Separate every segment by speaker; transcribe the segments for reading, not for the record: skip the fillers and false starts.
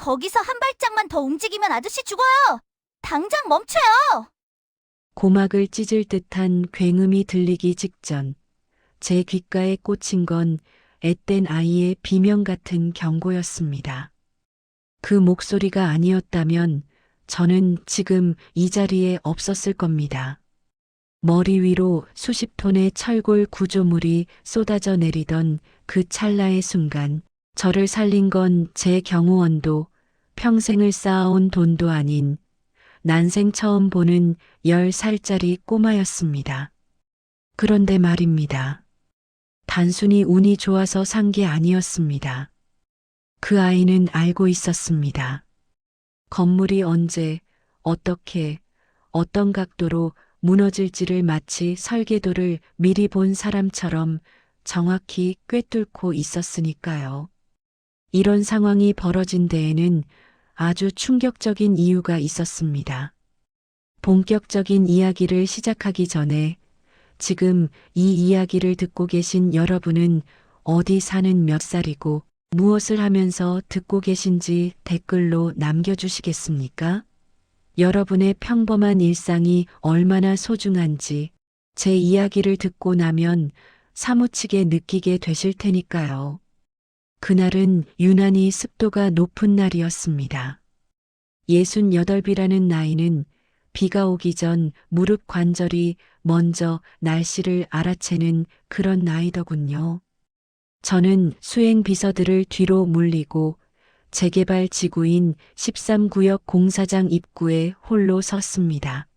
Speaker 1: 거기서 한 발짝만 더 움직이면 아저씨 죽어요. 당장 멈춰요.
Speaker 2: 고막을 찢을 듯한 굉음이 들리기 직전 제 귓가에 꽂힌 건 앳된 아이의 비명 같은 경고였습니다. 그 목소리가 아니었다면 저는 지금 이 자리에 없었을 겁니다. 머리 위로 수십 톤의 철골 구조물이 쏟아져 내리던 그 찰나의 순간 저를 살린 건 제 경호원도 평생을 쌓아온 돈도 아닌 난생 처음 보는 10살짜리 꼬마였습니다. 그런데 말입니다. 단순히 운이 좋아서 산 게 아니었습니다. 그 아이는 알고 있었습니다. 건물이 언제, 어떻게, 어떤 각도로 무너질지를 마치 설계도를 미리 본 사람처럼 정확히 꿰뚫고 있었으니까요. 이런 상황이 벌어진 데에는 아주 충격적인 이유가 있었습니다. 본격적인 이야기를 시작하기 전에 지금 이 이야기를 듣고 계신 여러분은 어디 사는 몇 살이고 무엇을 하면서 듣고 계신지 댓글로 남겨주시겠습니까? 여러분의 평범한 일상이 얼마나 소중한지 제 이야기를 듣고 나면 사무치게 느끼게 되실 테니까요. 그날은 유난히 습도가 높은 날이었습니다. 68이라는 나이는 비가 오기 전 무릎 관절이 먼저 날씨를 알아채는 그런 나이더군요. 저는 수행 비서들을 뒤로 물리고 재개발 지구인 13구역 공사장 입구에 홀로 섰습니다.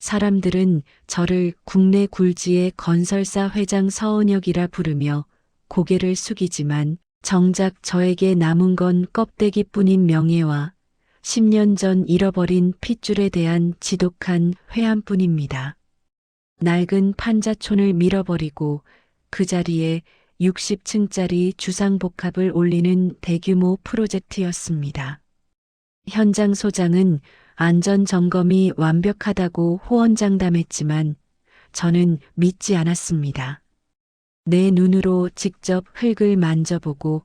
Speaker 2: 사람들은 저를 국내 굴지의 건설사 회장 서은혁이라 부르며 고개를 숙이지만 정작 저에게 남은 건 껍데기뿐인 명예와 10년 전 잃어버린 핏줄에 대한 지독한 회한뿐입니다. 낡은 판자촌을 밀어버리고 그 자리에 60층짜리 주상복합을 올리는 대규모 프로젝트였습니다. 현장 소장은 안전점검이 완벽하다고 호언장담했지만 저는 믿지 않았습니다. 내 눈으로 직접 흙을 만져보고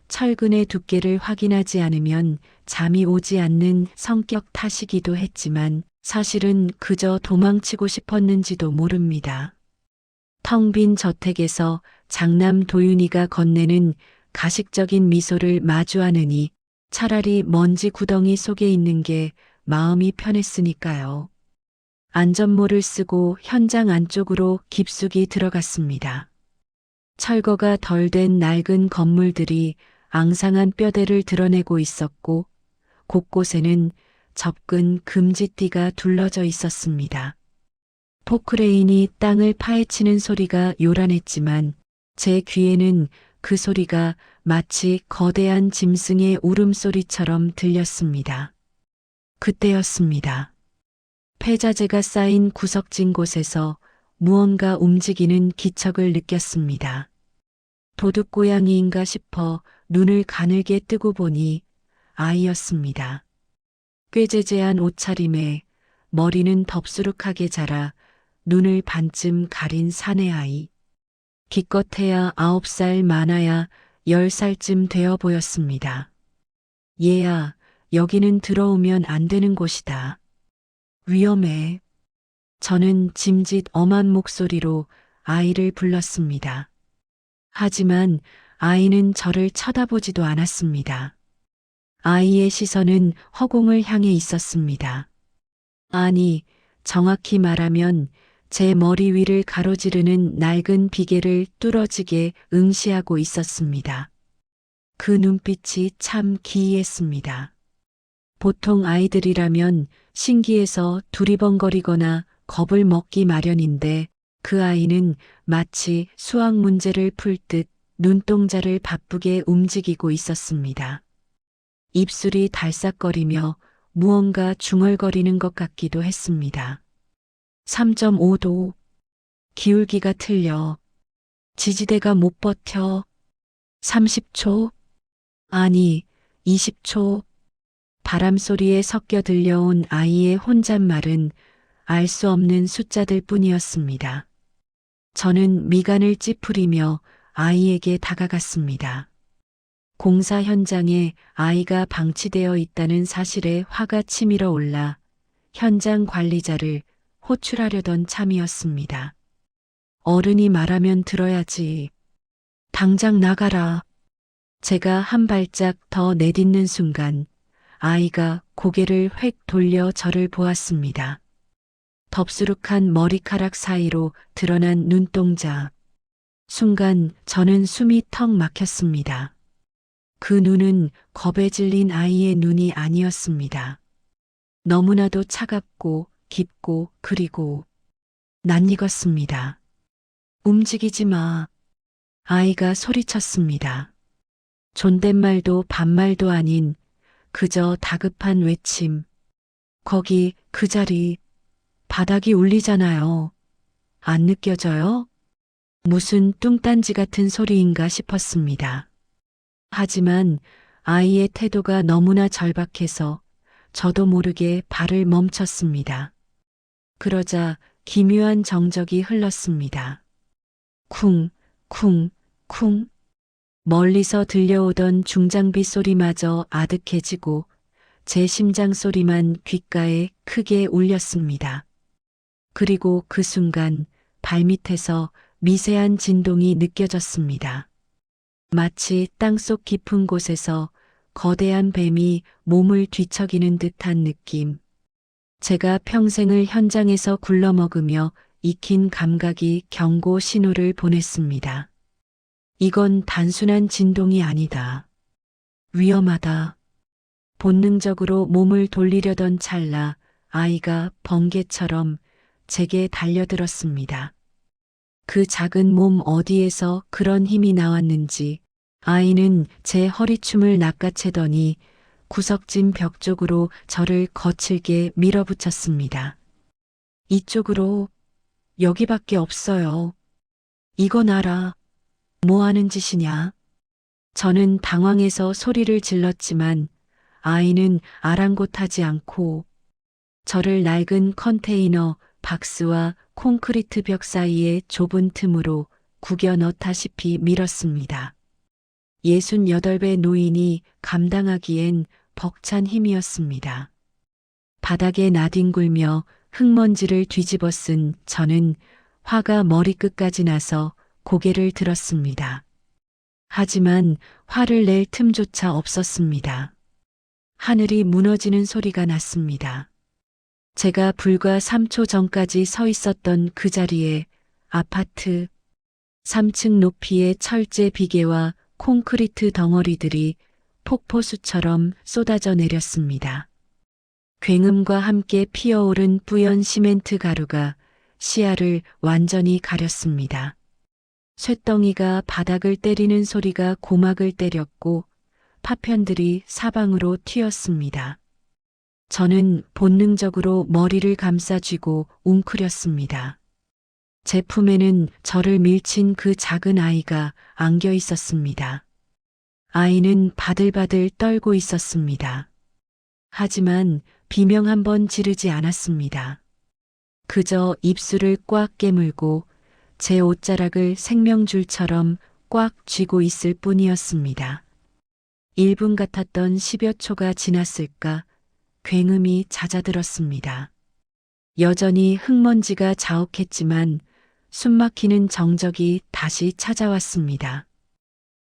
Speaker 2: 철근의 두께를 확인하지 않으면 잠이 오지 않는 성격 탓이기도 했지만 사실은 그저 도망치고 싶었는지도 모릅니다. 텅 빈 저택에서 장남 도윤이가 건네는 가식적인 미소를 마주하느니 차라리 먼지 구덩이 속에 있는 게 마음이 편했으니까요. 안전모를 쓰고 현장 안쪽으로 깊숙이 들어갔습니다. 철거가 덜 된 낡은 건물들이 앙상한 뼈대를 드러내고 있었고 곳곳에는 접근 금지띠가 둘러져 있었습니다. 포크레인이 땅을 파헤치는 소리가 요란했지만 제 귀에는 그 소리가 마치 거대한 짐승의 울음소리처럼 들렸습니다. 그때였습니다. 폐자재가 쌓인 구석진 곳에서 무언가 움직이는 기척을 느꼈습니다. 도둑고양이인가 싶어 눈을 가늘게 뜨고 보니 아이였습니다. 꾀재재한 옷차림에 머리는 덥수룩하게 자라 눈을 반쯤 가린 사내 아이. 기껏해야 9살 많아야 10살쯤 되어 보였습니다. 얘야, 여기는 들어오면 안 되는 곳이다. 위험해. 저는 짐짓 엄한 목소리로 아이를 불렀습니다. 하지만 아이는 저를 쳐다보지도 않았습니다. 아이의 시선은 허공을 향해 있었습니다. 아니, 정확히 말하면 제 머리 위를 가로지르는 낡은 비계를 뚫어지게 응시하고 있었습니다. 그 눈빛이 참 기이했습니다. 보통 아이들이라면 신기해서 두리번거리거나 겁을 먹기 마련인데 그 아이는 마치 수학 문제를 풀 듯 눈동자를 바쁘게 움직이고 있었습니다. 입술이 달싹거리며 무언가 중얼거리는 것 같기도 했습니다. 3.5도. 기울기가 틀려. 지지대가 못 버텨. 30초. 아니, 20초. 바람 소리에 섞여 들려온 아이의 혼잣말은 알 수 없는 숫자들 뿐이었습니다. 저는 미간을 찌푸리며 아이에게 다가갔습니다. 공사 현장에 아이가 방치되어 있다는 사실에 화가 치밀어 올라 현장 관리자를 호출하려던 참이었습니다. 어른이 말하면 들어야지. 당장 나가라. 제가 한 발짝 더 내딛는 순간 아이가 고개를 획 돌려 저를 보았습니다. 덥수룩한 머리카락 사이로 드러난 눈동자. 순간 저는 숨이 턱 막혔습니다. 그 눈은 겁에 질린 아이의 눈이 아니었습니다. 너무나도 차갑고 깊고 그리고 낯익었습니다. 움직이지 마. 아이가 소리쳤습니다. 존댓말도 반말도 아닌 그저 다급한 외침. 거기 그 자리 바닥이 울리잖아요. 안 느껴져요? 무슨 뚱딴지 같은 소리인가 싶었습니다. 하지만 아이의 태도가 너무나 절박해서 저도 모르게 발을 멈췄습니다. 그러자 기묘한 정적이 흘렀습니다. 쿵, 쿵, 쿵. 멀리서 들려오던 중장비 소리마저 아득해지고 제 심장 소리만 귓가에 크게 울렸습니다. 그리고 그 순간 발밑에서 미세한 진동이 느껴졌습니다. 마치 땅속 깊은 곳에서 거대한 뱀이 몸을 뒤척이는 듯한 느낌. 제가 평생을 현장에서 굴러먹으며 익힌 감각이 경고 신호를 보냈습니다. 이건 단순한 진동이 아니다. 위험하다. 본능적으로 몸을 돌리려던 찰나 아이가 번개처럼 제게 달려들었습니다. 그 작은 몸 어디에서 그런 힘이 나왔는지 아이는 제 허리춤을 낚아채더니 구석진 벽 쪽으로 저를 거칠게 밀어붙였습니다. 이쪽으로, 여기밖에 없어요. 이건 알아. 뭐 하는 짓이냐? 저는 당황해서 소리를 질렀지만 아이는 아랑곳하지 않고 저를 낡은 컨테이너 박스와 콘크리트 벽 사이의 좁은 틈으로 구겨 넣다시피 밀었습니다. 68배 노인이 감당하기엔 벅찬 힘이었습니다. 바닥에 나뒹굴며 흙먼지를 뒤집어 쓴 저는 화가 머리끝까지 나서 고개를 들었습니다. 하지만 화를 낼 틈조차 없었습니다. 하늘이 무너지는 소리가 났습니다. 제가 불과 3초 전까지 서 있었던 그 자리에 아파트 3층 높이의 철제 비계와 콘크리트 덩어리들이 폭포수처럼 쏟아져 내렸습니다. 굉음과 함께 피어오른 뿌연 시멘트 가루가 시야를 완전히 가렸습니다. 쇳덩이가 바닥을 때리는 소리가 고막을 때렸고 파편들이 사방으로 튀었습니다. 저는 본능적으로 머리를 감싸쥐고 웅크렸습니다. 제 품에는 저를 밀친 그 작은 아이가 안겨 있었습니다. 아이는 바들바들 떨고 있었습니다. 하지만 비명 한 번 지르지 않았습니다. 그저 입술을 꽉 깨물고 제 옷자락을 생명줄처럼 꽉 쥐고 있을 뿐이었습니다. 1분 같았던 10여 초가 지났을까 굉음이 잦아들었습니다. 여전히 흙먼지가 자욱했지만 숨막히는 정적이 다시 찾아왔습니다.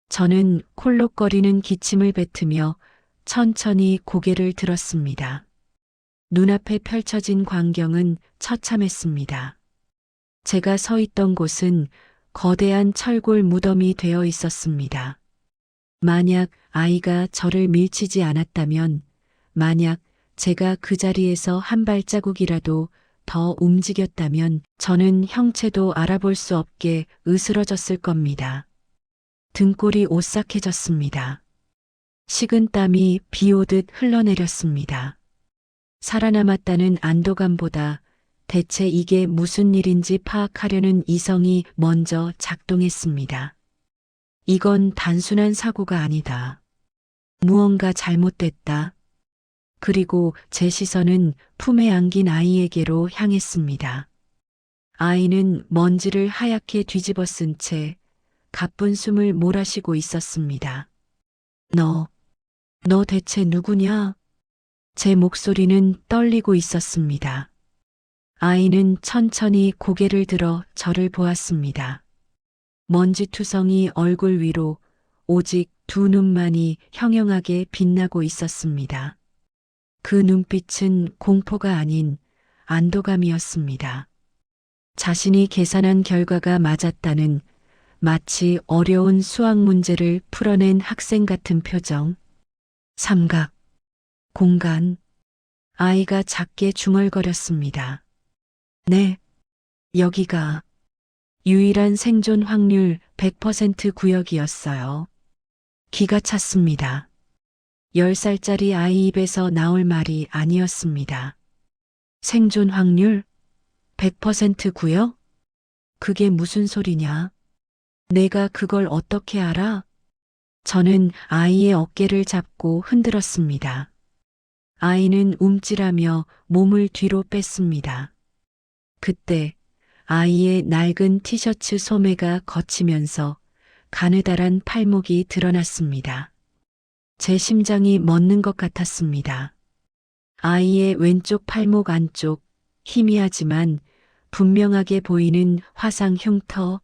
Speaker 2: 저는 콜록거리는 기침을 뱉으며 천천히 고개를 들었습니다. 눈앞에 펼쳐진 광경은 처참했습니다. 제가 서 있던 곳은 거대한 철골 무덤이 되어 있었습니다. 만약 아이가 저를 밀치지 않았다면, 만약 제가 그 자리에서 한 발자국이라도 더 움직였다면 저는 형체도 알아볼 수 없게 으스러졌을 겁니다. 등골이 오싹해졌습니다. 식은 땀이 비 오듯 흘러내렸습니다. 살아남았다는 안도감보다 대체 이게 무슨 일인지 파악하려는 이성이 먼저 작동했습니다. 이건 단순한 사고가 아니다. 무언가 잘못됐다. 그리고 제 시선은 품에 안긴 아이에게로 향했습니다. 아이는 먼지를 하얗게 뒤집어 쓴 채 가쁜 숨을 몰아쉬고 있었습니다. 너 대체 누구냐? 제 목소리는 떨리고 있었습니다. 아이는 천천히 고개를 들어 저를 보았습니다. 먼지투성이 얼굴 위로 오직 두 눈만이 형형하게 빛나고 있었습니다. 그 눈빛은 공포가 아닌 안도감이었습니다. 자신이 계산한 결과가 맞았다는 마치 어려운 수학 문제를 풀어낸 학생 같은 표정. 삼각, 공간, 아이가 작게 중얼거렸습니다. 네, 여기가 유일한 생존 확률 100% 구역이었어요. 기가 찼습니다. 10살짜리 아이 입에서 나올 말이 아니었습니다. 생존 확률 100% 구역? 그게 무슨 소리냐? 내가 그걸 어떻게 알아? 저는 아이의 어깨를 잡고 흔들었습니다. 아이는 움찔하며 몸을 뒤로 뺐습니다. 그때 아이의 낡은 티셔츠 소매가 걷히면서 가느다란 팔목이 드러났습니다. 제 심장이 멎는 것 같았습니다. 아이의 왼쪽 팔목 안쪽 희미하지만 분명하게 보이는 화상 흉터,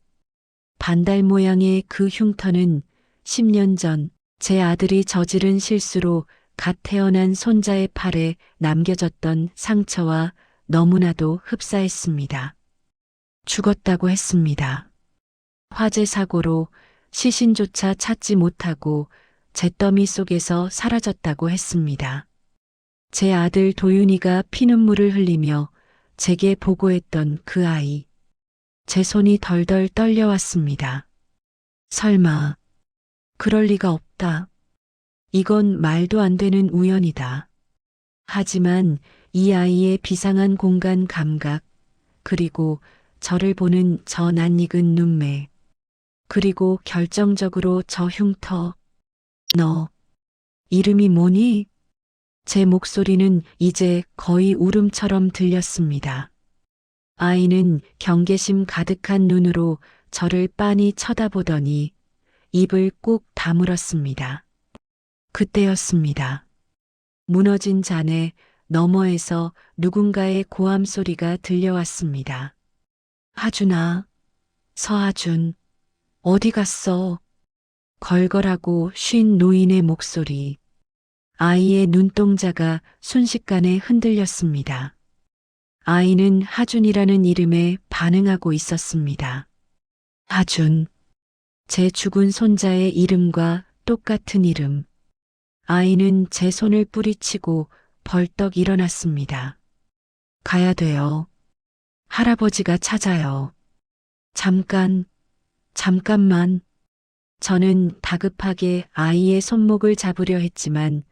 Speaker 2: 반달 모양의 그 흉터는 10년 전 제 아들이 저지른 실수로 갓 태어난 손자의 팔에 남겨졌던 상처와 너무나도 흡사했습니다. 죽었다고 했습니다. 화재 사고로 시신조차 찾지 못하고 잿더미 속에서 사라졌다고 했습니다. 제 아들 도윤이가 피눈물을 흘리며 제게 보고했던 그 아이. 제 손이 덜덜 떨려왔습니다. 설마, 그럴 리가 없다. 이건 말도 안 되는 우연이다. 하지만 이 아이의 비상한 공간 감각, 그리고 저를 보는 저 낯익은 눈매, 그리고 결정적으로 저 흉터. 너, 이름이 뭐니? 제 목소리는 이제 거의 울음처럼 들렸습니다. 아이는 경계심 가득한 눈으로 저를 빤히 쳐다보더니 입을 꾹 다물었습니다. 그때였습니다. 무너진 잔해 너머에서 누군가의 고함 소리가 들려왔습니다. 하준아, 서하준, 어디 갔어? 걸걸하고 쉰 노인의 목소리. 아이의 눈동자가 순식간에 흔들렸습니다. 아이는 하준이라는 이름에 반응하고 있었습니다. 하준. 제 죽은 손자의 이름과 똑같은 이름. 아이는 제 손을 뿌리치고 벌떡 일어났습니다. 가야 돼요. 할아버지가 찾아요. 잠깐만. 저는 다급하게 아이의 손목을 잡으려 했지만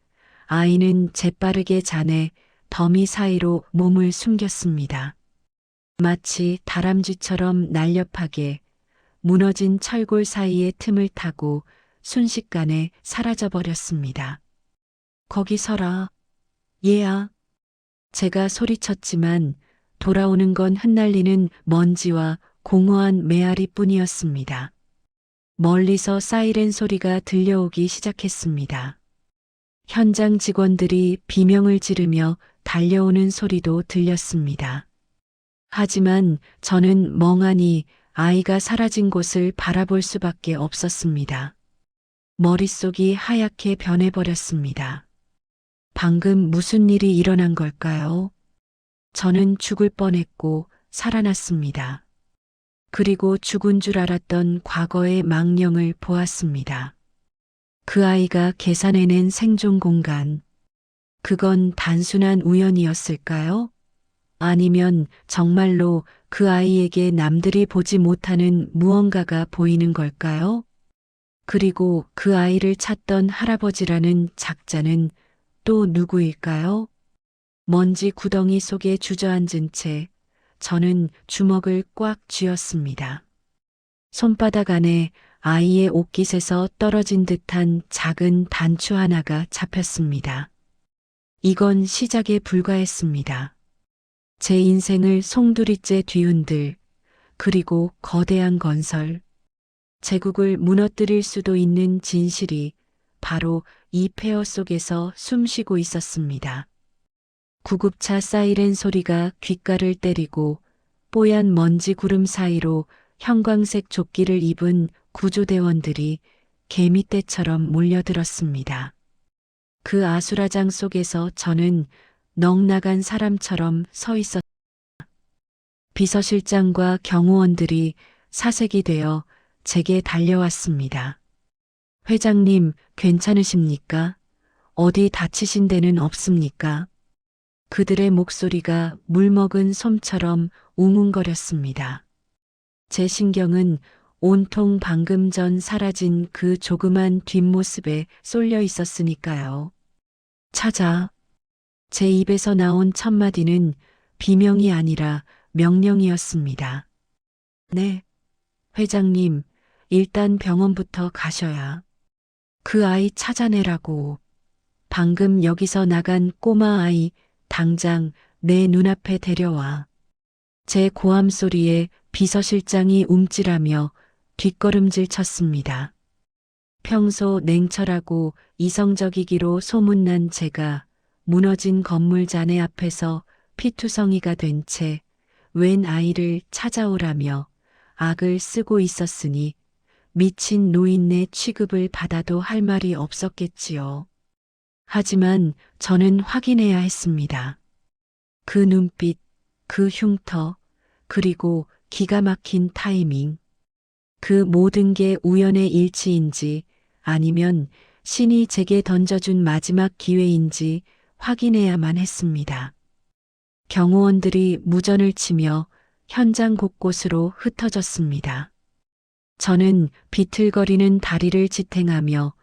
Speaker 2: 아이는 재빠르게 잔에 더미 사이로 몸을 숨겼습니다. 마치 다람쥐처럼 날렵하게 무너진 철골 사이의 틈을 타고 순식간에 사라져버렸습니다. 거기 서라. 얘야. 제가 소리쳤지만 돌아오는 건 흩날리는 먼지와 공허한 메아리뿐이었습니다. 멀리서 사이렌 소리가 들려오기 시작했습니다. 현장 직원들이 비명을 지르며 달려오는 소리도 들렸습니다. 하지만 저는 멍하니 아이가 사라진 곳을 바라볼 수밖에 없었습니다. 머릿속이 하얗게 변해버렸습니다. 방금 무슨 일이 일어난 걸까요? 저는 죽을 뻔했고 살아났습니다. 그리고 죽은 줄 알았던 과거의 망령을 보았습니다. 그 아이가 계산해낸 생존 공간. 그건 단순한 우연이었을까요? 아니면 정말로 그 아이에게 남들이 보지 못하는 무언가가 보이는 걸까요? 그리고 그 아이를 찾던 할아버지라는 작자는 또 누구일까요? 먼지 구덩이 속에 주저앉은 채 저는 주먹을 꽉 쥐었습니다. 손바닥 안에 아이의 옷깃에서 떨어진 듯한 작은 단추 하나가 잡혔습니다. 이건 시작에 불과했습니다. 제 인생을 송두리째 뒤흔들, 그리고 거대한 건설, 제국을 무너뜨릴 수도 있는 진실이 바로 이 폐허 속에서 숨쉬고 있었습니다. 구급차 사이렌 소리가 귓가를 때리고 뽀얀 먼지 구름 사이로 형광색 조끼를 입은 구조대원들이 개미떼처럼 몰려들었습니다. 그 아수라장 속에서 저는 넋나간 사람처럼 서 있었습니다. 비서실장과 경호원들이 사색이 되어 제게 달려왔습니다. 회장님, 괜찮으십니까? 어디 다치신 데는 없습니까? 그들의 목소리가 물먹은 솜처럼 웅웅거렸습니다. 제 신경은 온통 방금 전 사라진 그 조그만 뒷모습에 쏠려 있었으니까요. 찾아. 제 입에서 나온 첫마디는 비명이 아니라 명령이었습니다. 네, 회장님, 일단 병원부터 가셔야. 그 아이 찾아내라고. 방금 여기서 나간 꼬마 아이 당장 내 눈앞에 데려와. 제 고함 소리에 비서실장이 움찔하며 뒷걸음질 쳤습니다. 평소 냉철하고 이성적이기로 소문난 제가 무너진 건물 잔해 앞에서 피투성이가 된 채 웬 아이를 찾아오라며 악을 쓰고 있었으니 미친 노인네 취급을 받아도 할 말이 없었겠지요. 하지만 저는 확인해야 했습니다. 그 눈빛, 그 흉터, 그리고 기가 막힌 타이밍. 그 모든 게 우연의 일치인지 아니면 신이 제게 던져준 마지막 기회인지 확인해야만 했습니다. 경호원들이 무전을 치며 현장 곳곳으로 흩어졌습니다. 저는 비틀거리는 다리를 지탱하며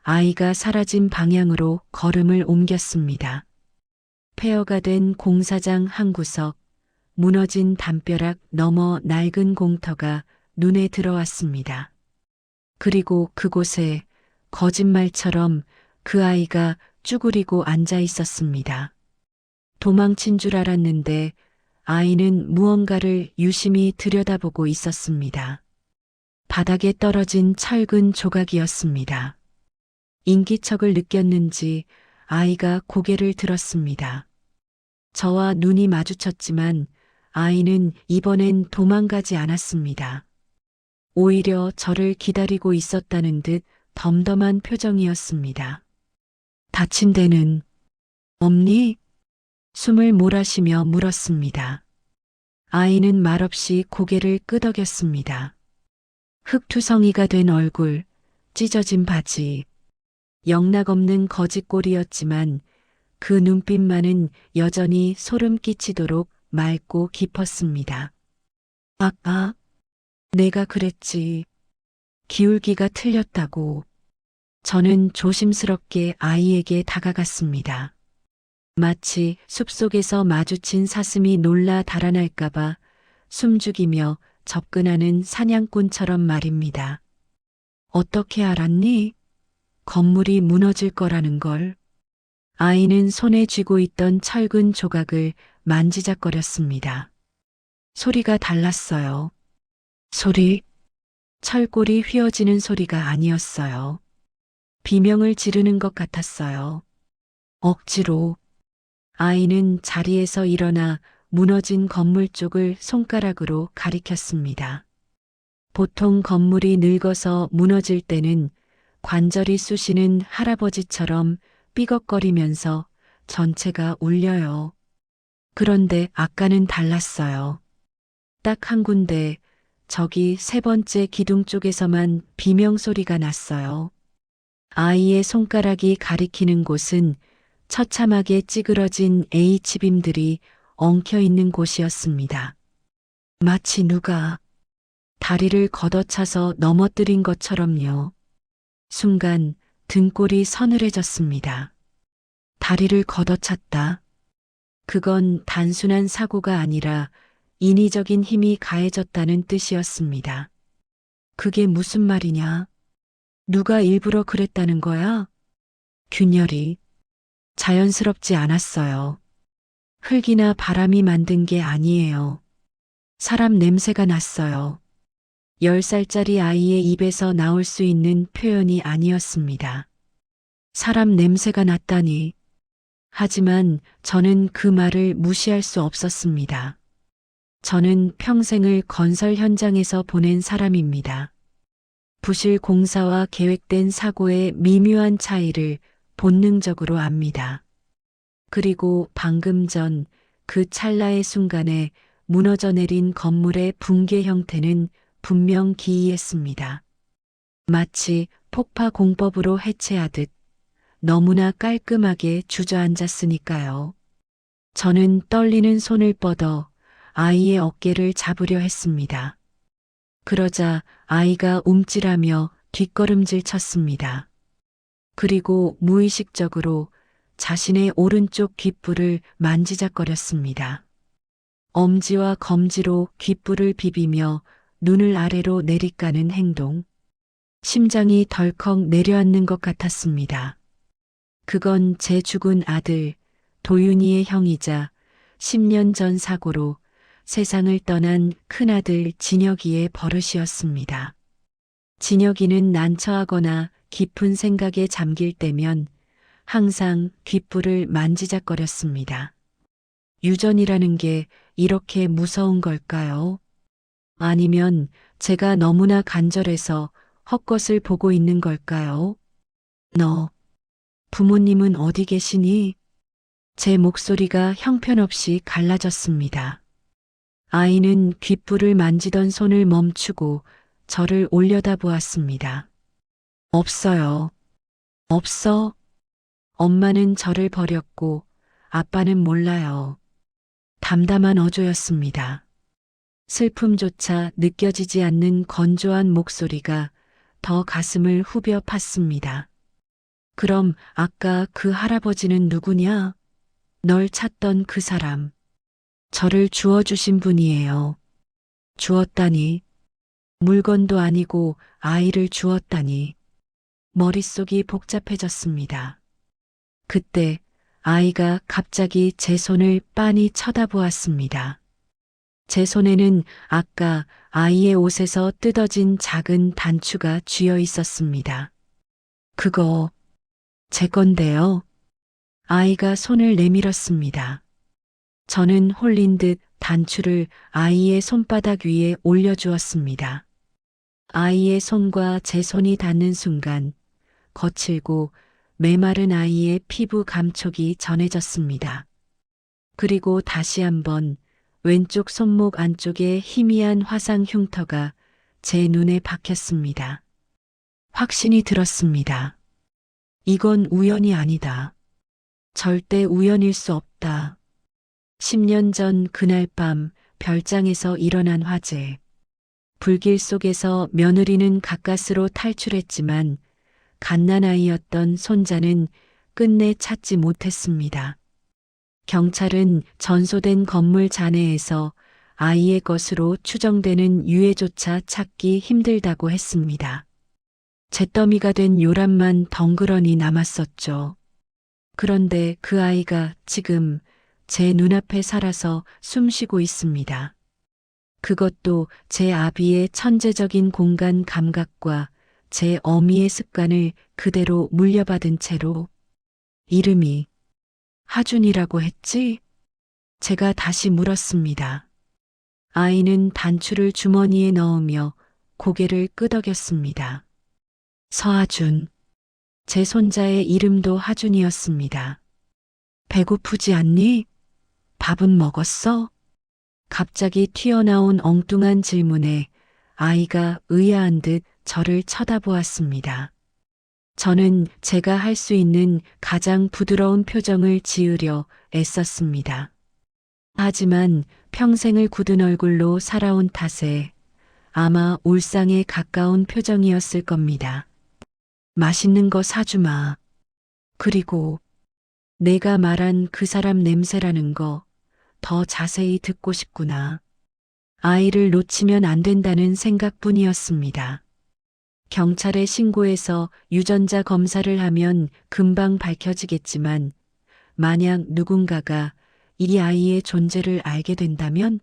Speaker 2: 아이가 사라진 방향으로 걸음을 옮겼습니다. 폐허가 된 공사장 한 구석, 무너진 담벼락 너머 낡은 공터가 눈에 들어왔습니다. 그리고 그곳에 거짓말처럼 그 아이가 쭈그리고 앉아 있었습니다. 도망친 줄 알았는데 아이는 무언가를 유심히 들여다보고 있었습니다. 바닥에 떨어진 철근 조각이었습니다. 인기척을 느꼈는지 아이가 고개를 들었습니다. 저와 눈이 마주쳤지만 아이는 이번엔 도망가지 않았습니다. 오히려 저를 기다리고 있었다는 듯 덤덤한 표정이었습니다. 다친 데는 없니? 숨을 몰아쉬며 물었습니다. 아이는 말없이 고개를 끄덕였습니다. 흙투성이가 된 얼굴, 찢어진 바지, 영락없는 거짓골이었지만 그 눈빛만은 여전히 소름 끼치도록 맑고 깊었습니다. 아까 내가 그랬지. 기울기가 틀렸다고. 저는 조심스럽게 아이에게 다가갔습니다. 마치 숲속에서 마주친 사슴이 놀라 달아날까봐 숨죽이며 접근하는 사냥꾼처럼 말입니다. 어떻게 알았니? 건물이 무너질 거라는 걸. 아이는 손에 쥐고 있던 철근 조각을 만지작거렸습니다. 소리가 달랐어요. 소리, 철골이 휘어지는 소리가 아니었어요. 비명을 지르는 것 같았어요. 억지로. 아이는 자리에서 일어나 무너진 건물 쪽을 손가락으로 가리켰습니다. 보통 건물이 늙어서 무너질 때는 관절이 쑤시는 할아버지처럼 삐걱거리면서 전체가 울려요. 그런데 아까는 달랐어요. 딱 한 군데, 저기 세 번째 기둥 쪽에서만 비명소리가 났어요. 아이의 손가락이 가리키는 곳은 처참하게 찌그러진 H빔들이 엉켜있는 곳이었습니다. 마치 누가 다리를 걷어차서 넘어뜨린 것처럼요. 순간 등골이 서늘해졌습니다. 다리를 걷어찼다. 그건 단순한 사고가 아니라 인위적인 힘이 가해졌다는 뜻이었습니다. 그게 무슨 말이냐? 누가 일부러 그랬다는 거야? 균열이 자연스럽지 않았어요. 흙이나 바람이 만든 게 아니에요. 사람 냄새가 났어요. 10살짜리 아이의 입에서 나올 수 있는 표현이 아니었습니다. 사람 냄새가 났다니. 하지만 저는 그 말을 무시할 수 없었습니다. 저는 평생을 건설 현장에서 보낸 사람입니다. 부실 공사와 계획된 사고의 미묘한 차이를 본능적으로 압니다. 그리고 방금 전 그 찰나의 순간에 무너져 내린 건물의 붕괴 형태는 분명 기이했습니다. 마치 폭파 공법으로 해체하듯 너무나 깔끔하게 주저앉았으니까요. 저는 떨리는 손을 뻗어 아이의 어깨를 잡으려 했습니다. 그러자 아이가 움찔하며 뒷걸음질 쳤습니다. 그리고 무의식적으로 자신의 오른쪽 귓불을 만지작거렸습니다. 엄지와 검지로 귓불을 비비며 눈을 아래로 내리까는 행동. 심장이 덜컥 내려앉는 것 같았습니다. 그건 제 죽은 아들 도윤이의 형이자 10년 전 사고로 세상을 떠난 큰아들 진혁이의 버릇이었습니다. 진혁이는 난처하거나 깊은 생각에 잠길 때면 항상 귓불을 만지작거렸습니다. 유전이라는 게 이렇게 무서운 걸까요? 아니면 제가 너무나 간절해서 헛것을 보고 있는 걸까요? 너, 부모님은 어디 계시니? 제 목소리가 형편없이 갈라졌습니다. 아이는 귓불을 만지던 손을 멈추고 저를 올려다보았습니다. 없어요. 없어. 엄마는 저를 버렸고 아빠는 몰라요. 담담한 어조였습니다. 슬픔조차 느껴지지 않는 건조한 목소리가 더 가슴을 후벼 팠습니다. 그럼 아까 그 할아버지는 누구냐? 널 찾던 그 사람. 저를 주워주신 분이에요. 주었다니. 물건도 아니고 아이를 주었다니. 머릿속이 복잡해졌습니다. 그때 아이가 갑자기 제 손을 빤히 쳐다보았습니다. 제 손에는 아까 아이의 옷에서 뜯어진 작은 단추가 쥐어 있었습니다. 그거 제 건데요. 아이가 손을 내밀었습니다. 저는 홀린 듯 단추를 아이의 손바닥 위에 올려주었습니다. 아이의 손과 제 손이 닿는 순간 거칠고 메마른 아이의 피부 감촉이 전해졌습니다. 그리고 다시 한번 왼쪽 손목 안쪽에 희미한 화상 흉터가 제 눈에 박혔습니다. 확신이 들었습니다. 이건 우연이 아니다. 절대 우연일 수 없다. 10년 전 그날 밤 별장에서 일어난 화재. 불길 속에서 며느리는 가까스로 탈출했지만 갓난아이였던 손자는 끝내 찾지 못했습니다. 경찰은 전소된 건물 잔해에서 아이의 것으로 추정되는 유해조차 찾기 힘들다고 했습니다. 잿더미가 된 요람만 덩그러니 남았었죠. 그런데 그 아이가 지금 제 눈앞에 살아서 숨쉬고 있습니다. 그것도 제 아비의 천재적인 공간 감각과 제 어미의 습관을 그대로 물려받은 채로. 이름이 하준이라고 했지? 제가 다시 물었습니다. 아이는 단추를 주머니에 넣으며 고개를 끄덕였습니다. 서하준. 제 손자의 이름도 하준이었습니다. 배고프지 않니? 밥은 먹었어? 갑자기 튀어나온 엉뚱한 질문에 아이가 의아한 듯 저를 쳐다보았습니다. 저는 제가 할 수 있는 가장 부드러운 표정을 지으려 애썼습니다. 하지만 평생을 굳은 얼굴로 살아온 탓에 아마 울상에 가까운 표정이었을 겁니다. 맛있는 거 사주마. 그리고 내가 말한 그 사람 냄새라는 거 더 자세히 듣고 싶구나. 아이를 놓치면 안 된다는 생각뿐이었습니다. 경찰에 신고해서 유전자 검사를 하면 금방 밝혀지겠지만 만약 누군가가 이 아이의 존재를 알게 된다면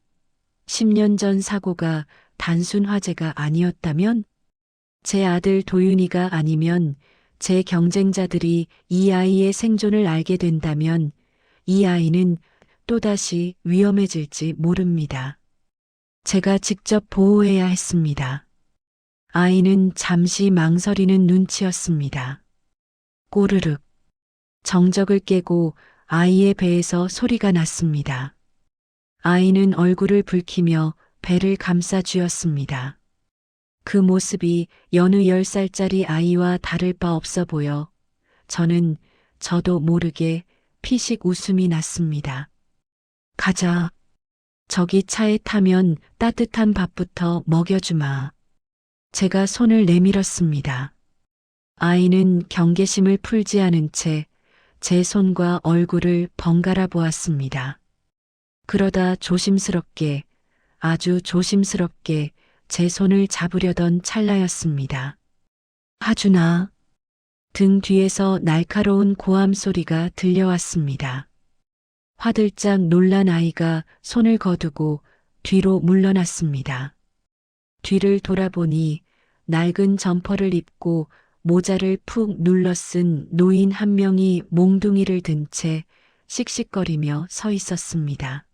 Speaker 2: 10년 전 사고가 단순 화재가 아니었다면 제 아들 도윤이가 아니면 제 경쟁자들이 이 아이의 생존을 알게 된다면 이 아이는 또다시 위험해질지 모릅니다. 제가 직접 보호해야 했습니다. 아이는 잠시 망설이는 눈치였습니다. 꼬르륵. 정적을 깨고 아이의 배에서 소리가 났습니다. 아이는 얼굴을 붉히며 배를 감싸 쥐었습니다. 그 모습이 여느 10살짜리 아이와 다를 바 없어 보여 저도 모르게 피식 웃음이 났습니다. 가자. 저기 차에 타면 따뜻한 밥부터 먹여주마. 제가 손을 내밀었습니다. 아이는 경계심을 풀지 않은 채 제 손과 얼굴을 번갈아 보았습니다. 그러다 조심스럽게, 아주 조심스럽게 제 손을 잡으려던 찰나였습니다. 하준아. 등 뒤에서 날카로운 고함 소리가 들려왔습니다. 화들짝 놀란 아이가 손을 거두고 뒤로 물러났습니다. 뒤를 돌아보니 낡은 점퍼를 입고 모자를 푹 눌러 쓴 노인 한 명이 몽둥이를 든 채 씩씩거리며 서 있었습니다.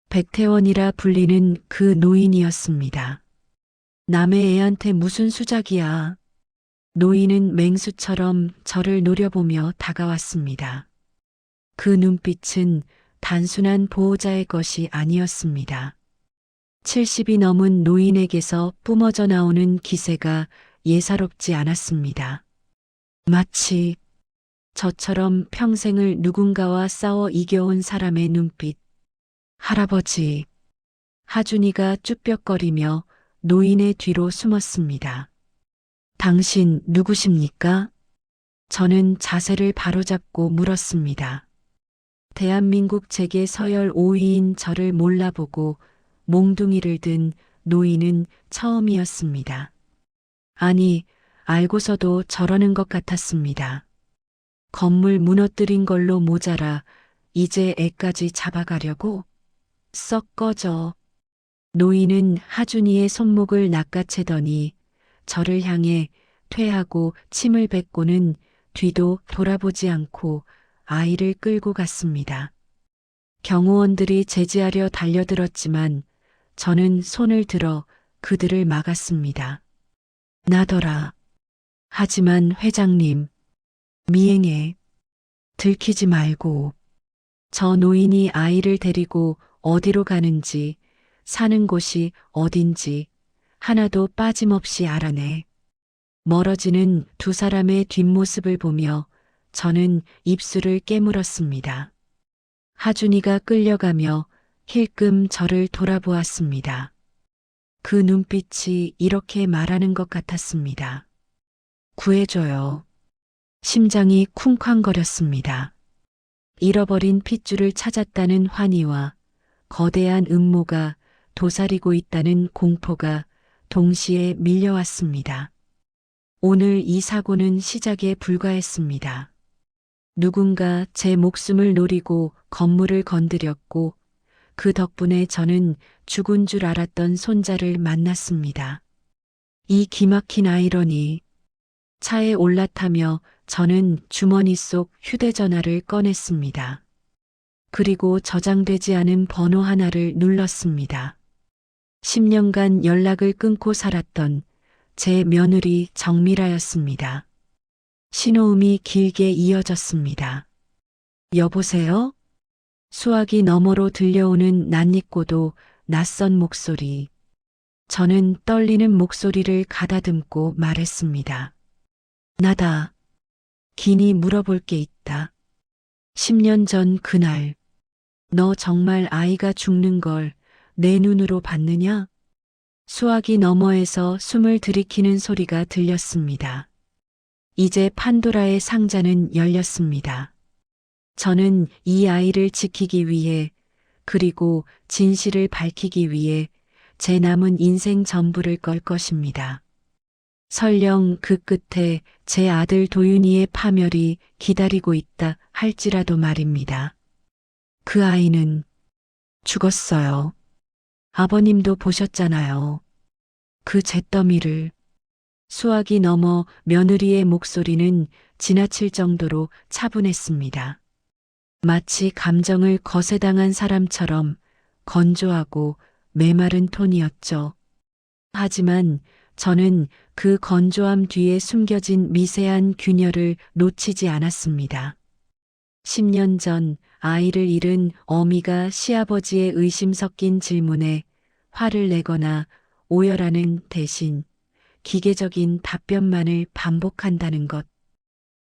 Speaker 2: 백태원이라 불리는 그 노인이었습니다. 남의 애한테 무슨 수작이야. 노인은 맹수처럼 저를 노려보며 다가왔습니다. 그 눈빛은 단순한 보호자의 것이 아니었습니다. 70이 넘은 노인에게서 뿜어져 나오는 기세가 예사롭지 않았습니다. 마치 저처럼 평생을 누군가와 싸워 이겨온 사람의 눈빛. 할아버지. 하준이가 쭈뼛거리며 노인의 뒤로 숨었습니다. 당신 누구십니까? 저는 자세를 바로잡고 물었습니다. 대한민국 재계 서열 5위인 저를 몰라보고 몽둥이를 든 노인은 처음이었습니다. 아니, 알고서도 저러는 것 같았습니다. 건물 무너뜨린 걸로 모자라 이제 애까지 잡아가려고? 썩 꺼져. 노인은 하준이의 손목을 낚아채더니 저를 향해 퇴하고 침을 뱉고는 뒤도 돌아보지 않고 아이를 끌고 갔습니다. 경호원들이 제지하려 달려들었지만 저는 손을 들어 그들을 막았습니다. 나더라. 하지만 회장님, 미행해. 들키지 말고. 저 노인이 아이를 데리고 어디로 가는지, 사는 곳이 어딘지 하나도 빠짐없이 알아내. 멀어지는 두 사람의 뒷모습을 보며 저는 입술을 깨물었습니다. 하준이가 끌려가며 힐끔 저를 돌아보았습니다. 그 눈빛이 이렇게 말하는 것 같았습니다. 구해줘요. 심장이 쿵쾅거렸습니다. 잃어버린 핏줄을 찾았다는 환희와 거대한 음모가 도사리고 있다는 공포가 동시에 밀려왔습니다. 오늘 이 사고는 시작에 불과했습니다. 누군가 제 목숨을 노리고 건물을 건드렸고 그 덕분에 저는 죽은 줄 알았던 손자를 만났습니다. 이 기막힌 아이러니. 차에 올라타며 저는 주머니 속 휴대전화를 꺼냈습니다. 그리고 저장되지 않은 번호 하나를 눌렀습니다. 10년간 연락을 끊고 살았던 제 며느리 정미라였습니다. 신호음이 길게 이어졌습니다. 여보세요? 수화기 너머로 들려오는 낯익고도 낯선 목소리. 저는 떨리는 목소리를 가다듬고 말했습니다. 나다. 긴히 물어볼 게 있다. 10년 전 그날, 너 정말 아이가 죽는 걸 내 눈으로 봤느냐? 수화기 너머에서 숨을 들이키는 소리가 들렸습니다. 이제 판도라의 상자는 열렸습니다. 저는 이 아이를 지키기 위해 그리고 진실을 밝히기 위해 제 남은 인생 전부를 걸 것입니다. 설령 그 끝에 제 아들 도윤이의 파멸이 기다리고 있다 할지라도 말입니다. 그 아이는 죽었어요. 아버님도 보셨잖아요. 그 잿더미를. 수학이 넘어 며느리의 목소리는 지나칠 정도로 차분했습니다. 마치 감정을 거세당한 사람처럼 건조하고 메마른 톤이었죠. 하지만 저는 그 건조함 뒤에 숨겨진 미세한 균열을 놓치지 않았습니다. 10년 전 아이를 잃은 어미가 시아버지의 의심 섞인 질문에 화를 내거나 오열하는 대신 기계적인 답변만을 반복한다는 것.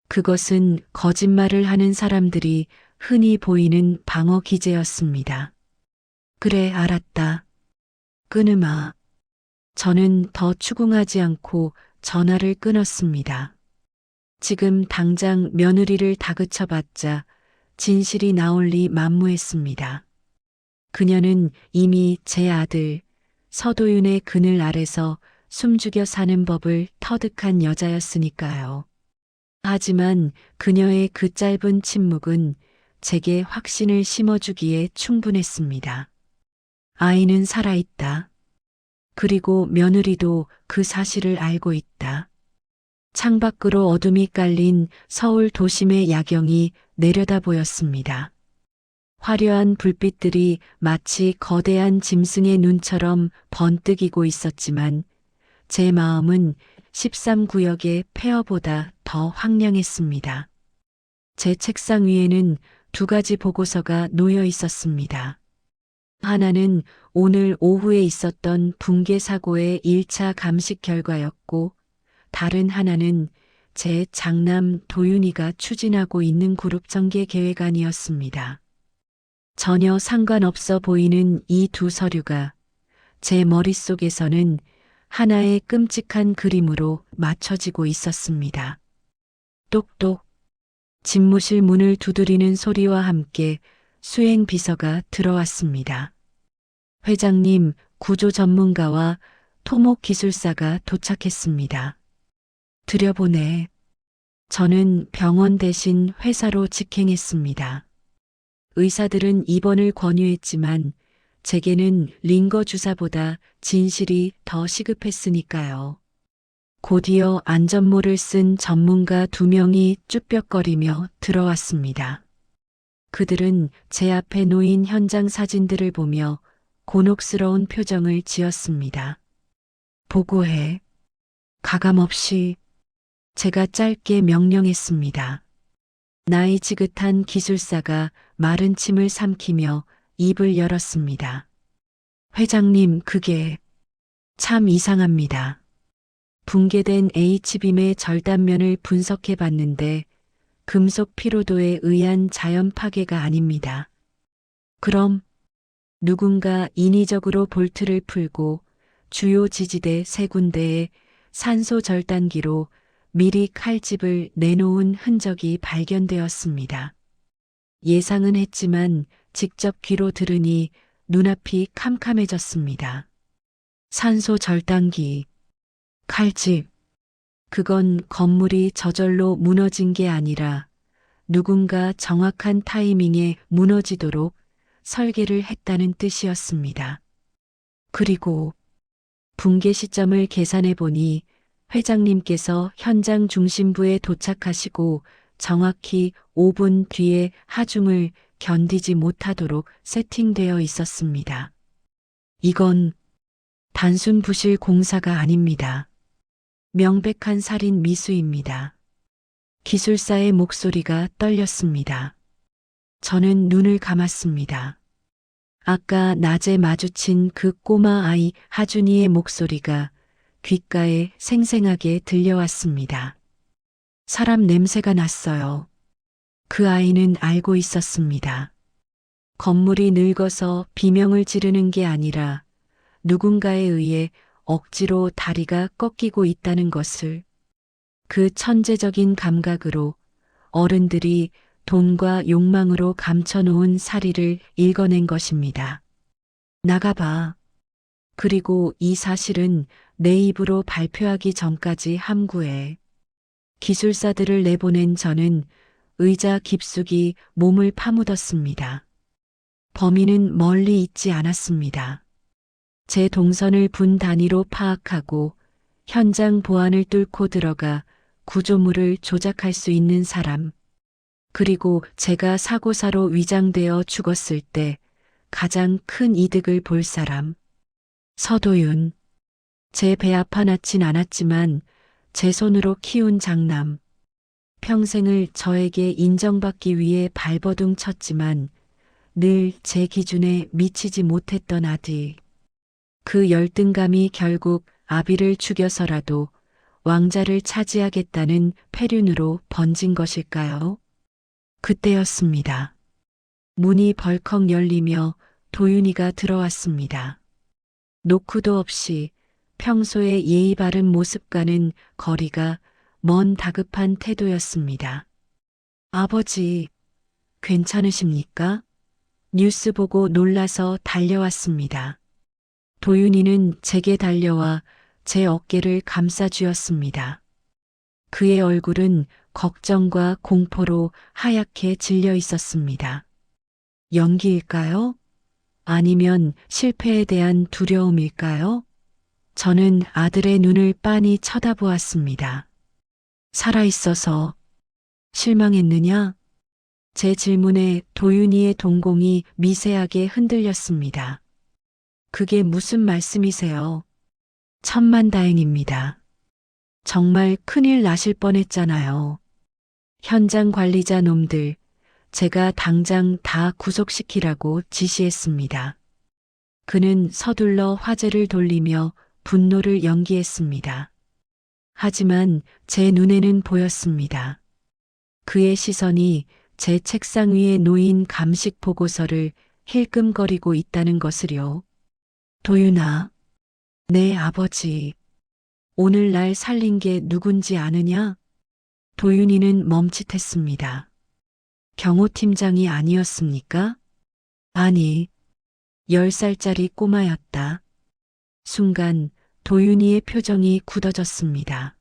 Speaker 2: 그것은 거짓말을 하는 사람들이 흔히 보이는 방어 기제였습니다. 그래, 알았다. 끊으마. 저는 더 추궁하지 않고 전화를 끊었습니다. 지금 당장 며느리를 다그쳐봤자 진실이 나올 리 만무했습니다. 그녀는 이미 제 아들 서도윤의 그늘 아래서 숨죽여 사는 법을 터득한 여자였으니까요. 하지만 그녀의 그 짧은 침묵은 제게 확신을 심어주기에 충분했습니다. 아이는 살아있다. 그리고 며느리도 그 사실을 알고 있다. 창밖으로 어둠이 깔린 서울 도심의 야경이 내려다 보였습니다. 화려한 불빛들이 마치 거대한 짐승의 눈처럼 번뜩이고 있었지만 제 마음은 13구역의 폐허보다 더 황량했습니다. 제 책상 위에는 2가지 보고서가 놓여 있었습니다. 하나는 오늘 오후에 있었던 붕괴 사고의 1차 감식 결과였고, 다른 하나는 제 장남 도윤이가 추진하고 있는 그룹 전개 계획안이었습니다. 전혀 상관없어 보이는 이 2 서류가 제 머릿속에서는 하나의 끔찍한 그림으로 맞춰지고 있었습니다. 똑똑. 집무실 문을 두드리는 소리와 함께 수행 비서가 들어왔습니다. 회장님, 구조 전문가와 토목 기술사가 도착했습니다. 들여보내. 저는 병원 대신 회사로 직행했습니다. 의사들은 입원을 권유했지만 제게는 링거 주사보다 진실이 더 시급했으니까요. 곧이어 안전모를 쓴 전문가 2명이 쭈뼛거리며 들어왔습니다. 그들은 제 앞에 놓인 현장 사진들을 보며 곤혹스러운 표정을 지었습니다. 보고해. 가감없이. 제가 짧게 명령했습니다. 나이 지긋한 기술사가 마른 침을 삼키며 입을 열었습니다. 회장님, 그게 참 이상합니다. 붕괴된 H빔의 절단면을 분석해 봤는데 금속 피로도에 의한 자연 파괴가 아닙니다. 그럼 누군가 인위적으로 볼트를 풀고 주요 지지대 3군데에 산소 절단기로 미리 칼집을 내놓은 흔적이 발견되었습니다. 예상은 했지만 직접 귀로 들으니 눈앞이 캄캄해졌습니다. 산소 절단기, 칼집. 그건 건물이 저절로 무너진 게 아니라 누군가 정확한 타이밍에 무너지도록 설계를 했다는 뜻이었습니다. 그리고 붕괴 시점을 계산해 보니 회장님께서 현장 중심부에 도착하시고 정확히 5분 뒤에 하중을 견디지 못하도록 세팅되어 있었습니다. 이건 단순 부실 공사가 아닙니다. 명백한 살인 미수입니다. 기술사의 목소리가 떨렸습니다. 저는 눈을 감았습니다. 아까 낮에 마주친 그 꼬마 아이 하준이의 목소리가 귓가에 생생하게 들려왔습니다. 사람 냄새가 났어요. 그 아이는 알고 있었습니다. 건물이 늙어서 비명을 지르는 게 아니라 누군가에 의해 억지로 다리가 꺾이고 있다는 것을, 그 천재적인 감각으로 어른들이 돈과 욕망으로 감춰놓은 사리를 읽어낸 것입니다. 나가봐. 그리고 이 사실은 내 입으로 발표하기 전까지 함구해. 기술사들을 내보낸 저는 의자 깊숙이 몸을 파묻었습니다. 범인은 멀리 있지 않았습니다. 제 동선을 분 단위로 파악하고 현장 보안을 뚫고 들어가 구조물을 조작할 수 있는 사람. 그리고 제가 사고사로 위장되어 죽었을 때 가장 큰 이득을 볼 사람. 서도윤. 제 배 아파 낳진 않았지만 제 손으로 키운 장남. 평생을 저에게 인정받기 위해 발버둥 쳤지만 늘 제 기준에 미치지 못했던 아들. 그 열등감이 결국 아비를 죽여서라도 왕자를 차지하겠다는 패륜으로 번진 것일까요? 그때였습니다. 문이 벌컥 열리며 도윤이가 들어왔습니다. 노크도 없이 평소의 예의 바른 모습과는 거리가 먼 다급한 태도였습니다. 아버지, 괜찮으십니까? 뉴스 보고 놀라서 달려왔습니다. 도윤이는 제게 달려와 제 어깨를 감싸 주었습니다. 그의 얼굴은 걱정과 공포로 하얗게 질려 있었습니다. 연기일까요? 아니면 실패에 대한 두려움일까요? 저는 아들의 눈을 빤히 쳐다보았습니다. 살아있어서 실망했느냐? 제 질문에 도윤이의 동공이 미세하게 흔들렸습니다. 그게 무슨 말씀이세요? 천만다행입니다. 정말 큰일 나실 뻔했잖아요. 현장 관리자 놈들, 제가 당장 다 구속시키라고 지시했습니다. 그는 서둘러 화제를 돌리며 분노를 연기했습니다. 하지만 제 눈에는 보였습니다. 그의 시선이 제 책상 위에 놓인 감식 보고서를 힐끔거리고 있다는 것을요. 도윤아, 내 아버지, 오늘 날 살린 게 누군지 아느냐? 도윤이는 멈칫했습니다. 경호팀장이 아니었습니까? 아니, 10살짜리 꼬마였다. 순간 도윤이의 표정이 굳어졌습니다.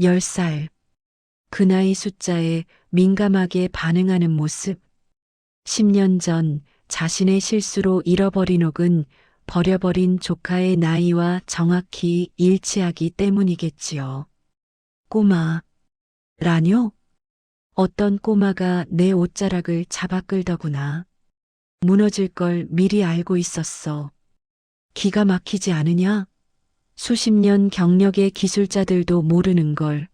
Speaker 2: 10살. 그 나이 숫자에 민감하게 반응하는 모습. 10년 전 자신의 실수로 잃어버린 혹은 버려버린 조카의 나이와 정확히 일치하기 때문이겠지요. 꼬마. 라뇨? 어떤 꼬마가 내 옷자락을 잡아 끌더구나. 무너질 걸 미리 알고 있었어. 기가 막히지 않으냐? 수십 년 경력의 기술자들도 모르는 걸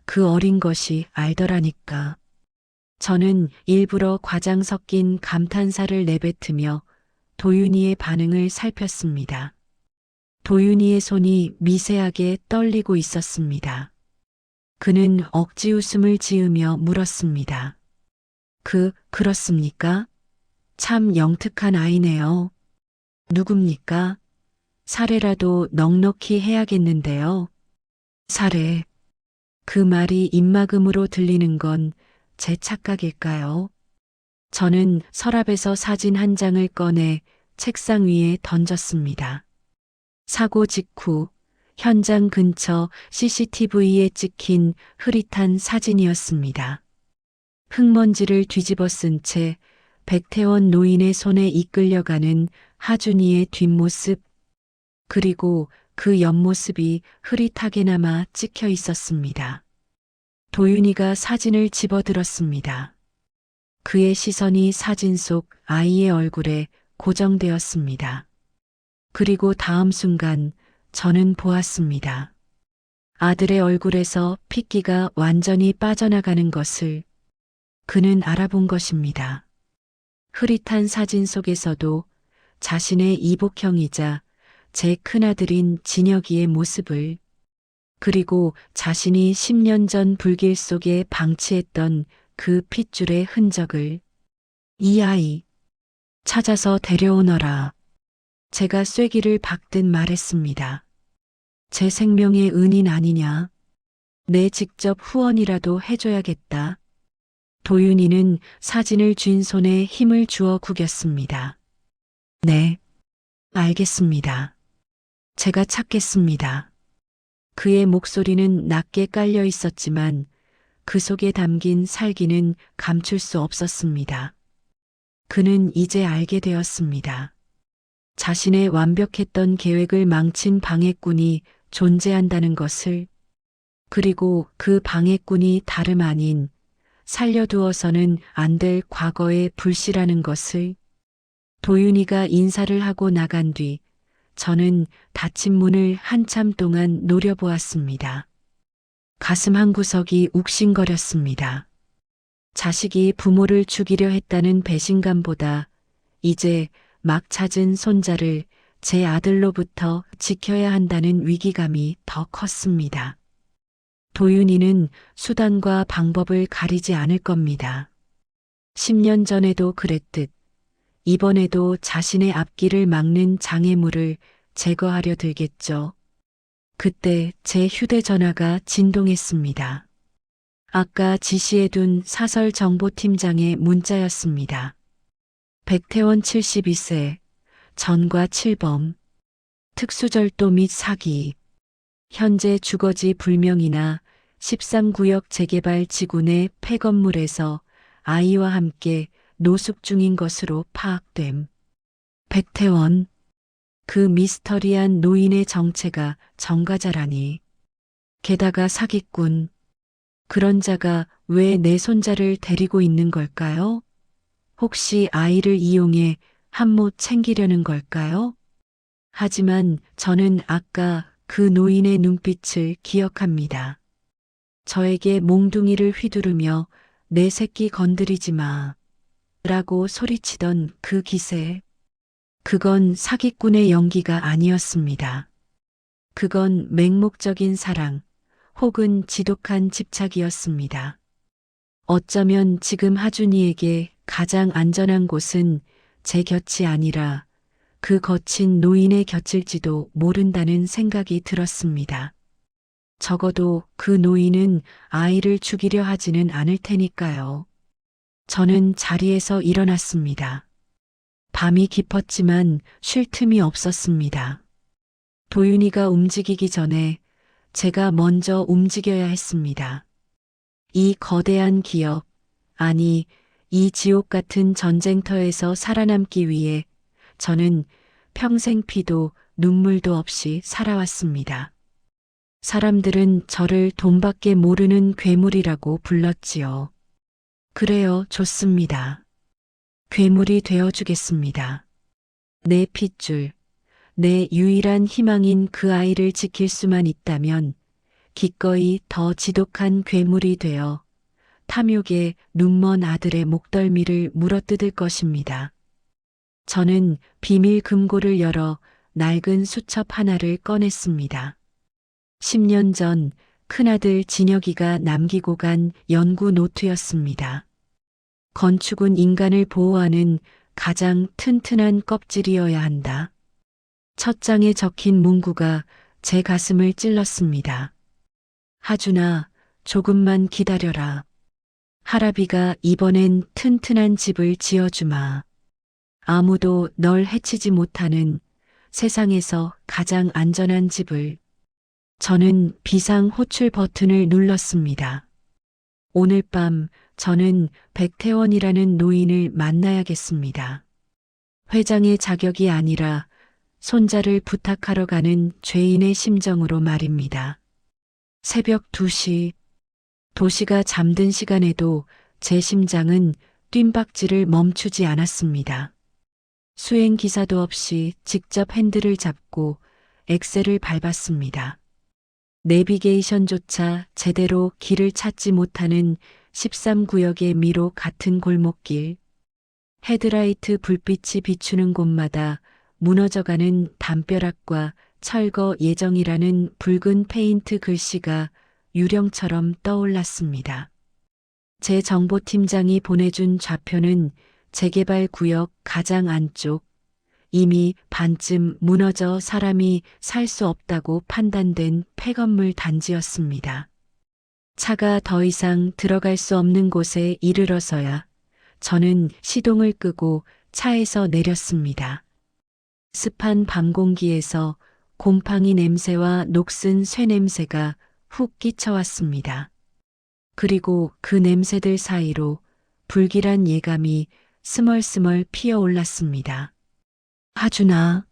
Speaker 2: 그 어린 것이 알더라니까. 저는 일부러 과장 섞인 감탄사를 내뱉으며 도윤이의 반응을 살폈습니다. 도윤이의 손이 미세하게 떨리고 있었습니다. 그는 억지 웃음을 지으며 물었습니다. 그렇습니까? 참 영특한 아이네요. 누굽니까? 사례라도 넉넉히 해야겠는데요. 사례. 그 말이 입막음으로 들리는 건 제 착각일까요? 저는 서랍에서 사진 한 장을 꺼내 책상 위에 던졌습니다. 사고 직후 현장 근처 CCTV에 찍힌 흐릿한 사진이었습니다. 흙먼지를 뒤집어 쓴 채 백태원 노인의 손에 이끌려가는 하준이의 뒷모습, 그리고 그 옆모습이 흐릿하게나마 찍혀 있었습니다. 도윤이가 사진을 집어들었습니다. 그의 시선이 사진 속 아이의 얼굴에 고정되었습니다. 그리고 다음 순간 저는 보았습니다. 아들의 얼굴에서 핏기가 완전히 빠져나가는 것을 그는 알아본 것입니다. 흐릿한 사진 속에서도 자신의 이복형이자 제 큰아들인 진혁이의 모습을, 그리고 자신이 10년 전 불길 속에 방치했던 그 핏줄의 흔적을, 이 아이 찾아서 데려오너라. 제가 쐐기를 박듯 말했습니다. 제 생명의 은인 아니냐. 내 직접 후원이라도 해줘야겠다. 도윤이는 사진을 쥔 손에 힘을 주어 구겼습니다. 네, 알겠습니다. 제가 찾겠습니다. 그의 목소리는 낮게 깔려 있었지만 그 속에 담긴 살기는 감출 수 없었습니다. 그는 이제 알게 되었습니다. 자신의 완벽했던 계획을 망친 방해꾼이 존재한다는 것을, 그리고 그 방해꾼이 다름 아닌 살려두어서는 안 될 과거의 불씨라는 것을. 도윤이가 인사를 하고 나간 뒤 저는 닫힌 문을 한참 동안 노려보았습니다. 가슴 한구석이 욱신거렸습니다. 자식이 부모를 죽이려 했다는 배신감보다 이제 막 찾은 손자를 제 아들로부터 지켜야 한다는 위기감이 더 컸습니다. 도윤이는 수단과 방법을 가리지 않을 겁니다. 10년 전에도 그랬듯 이번에도 자신의 앞길을 막는 장애물을 제거하려 들겠죠. 그때 제 휴대전화가 진동했습니다. 아까 지시해둔 사설정보팀장의 문자였습니다. 백태원 72세, 전과 7범, 특수절도 및 사기, 현재 주거지 불명이나 13구역 재개발 지구 내 폐건물에서 아이와 함께 노숙 중인 것으로 파악됨. 백태원, 그 미스터리한 노인의 정체가 정가자라니. 게다가 사기꾼. 그런 자가 왜 내 손자를 데리고 있는 걸까요? 혹시 아이를 이용해 한몫 챙기려는 걸까요? 하지만 저는 아까 그 노인의 눈빛을 기억합니다. 저에게 몽둥이를 휘두르며 내 새끼 건드리지 마. 라고 소리치던 그 기세. 그건 사기꾼의 연기가 아니었습니다. 그건 맹목적인 사랑 혹은 지독한 집착이었습니다. 어쩌면 지금 하준이에게 가장 안전한 곳은 제 곁이 아니라 그 거친 노인의 곁일지도 모른다는 생각이 들었습니다. 적어도 그 노인은 아이를 죽이려 하지는 않을 테니까요. 저는 자리에서 일어났습니다. 밤이 깊었지만 쉴 틈이 없었습니다. 도윤이가 움직이기 전에 제가 먼저 움직여야 했습니다. 이 거대한 기업, 아니, 이 지옥 같은 전쟁터에서 살아남기 위해 저는 평생 피도 눈물도 없이 살아왔습니다. 사람들은 저를 돈밖에 모르는 괴물이라고 불렀지요. 그래요, 좋습니다. 괴물이 되어주겠습니다. 내 핏줄, 내 유일한 희망인 그 아이를 지킬 수만 있다면 기꺼이 더 지독한 괴물이 되어 탐욕의 눈먼 아들의 목덜미를 물어뜯을 것입니다. 저는 비밀 금고를 열어 낡은 수첩 하나를 꺼냈습니다. 10년 전 큰아들 진혁이가 남기고 간 연구 노트였습니다. 건축은 인간을 보호하는 가장 튼튼한 껍질이어야 한다. 첫 장에 적힌 문구가 제 가슴을 찔렀습니다. 하준아, 조금만 기다려라. 할아비가 이번엔 튼튼한 집을 지어주마. 아무도 널 해치지 못하는 세상에서 가장 안전한 집을. 저는 비상 호출 버튼을 눌렀습니다. 오늘 밤 저는 백태원이라는 노인을 만나야겠습니다. 회장의 자격이 아니라 손자를 부탁하러 가는 죄인의 심정으로 말입니다. 새벽 2시, 도시가 잠든 시간에도 제 심장은 뜀박질을 멈추지 않았습니다. 수행 기사도 없이 직접 핸들을 잡고 엑셀을 밟았습니다. 내비게이션조차 제대로 길을 찾지 못하는 13구역의 미로 같은 골목길. 헤드라이트 불빛이 비추는 곳마다 무너져가는 담벼락과 철거 예정이라는 붉은 페인트 글씨가 유령처럼 떠올랐습니다. 제 정보팀장이 보내준 좌표는 재개발 구역 가장 안쪽, 이미 반쯤 무너져 사람이 살 수 없다고 판단된 폐건물 단지였습니다. 차가 더 이상 들어갈 수 없는 곳에 이르러서야 저는 시동을 끄고 차에서 내렸습니다. 습한 밤 공기에서 곰팡이 냄새와 녹슨 쇠 냄새가 훅 끼쳐왔습니다. 그리고 그 냄새들 사이로 불길한 예감이 스멀스멀 피어올랐습니다. 하준아,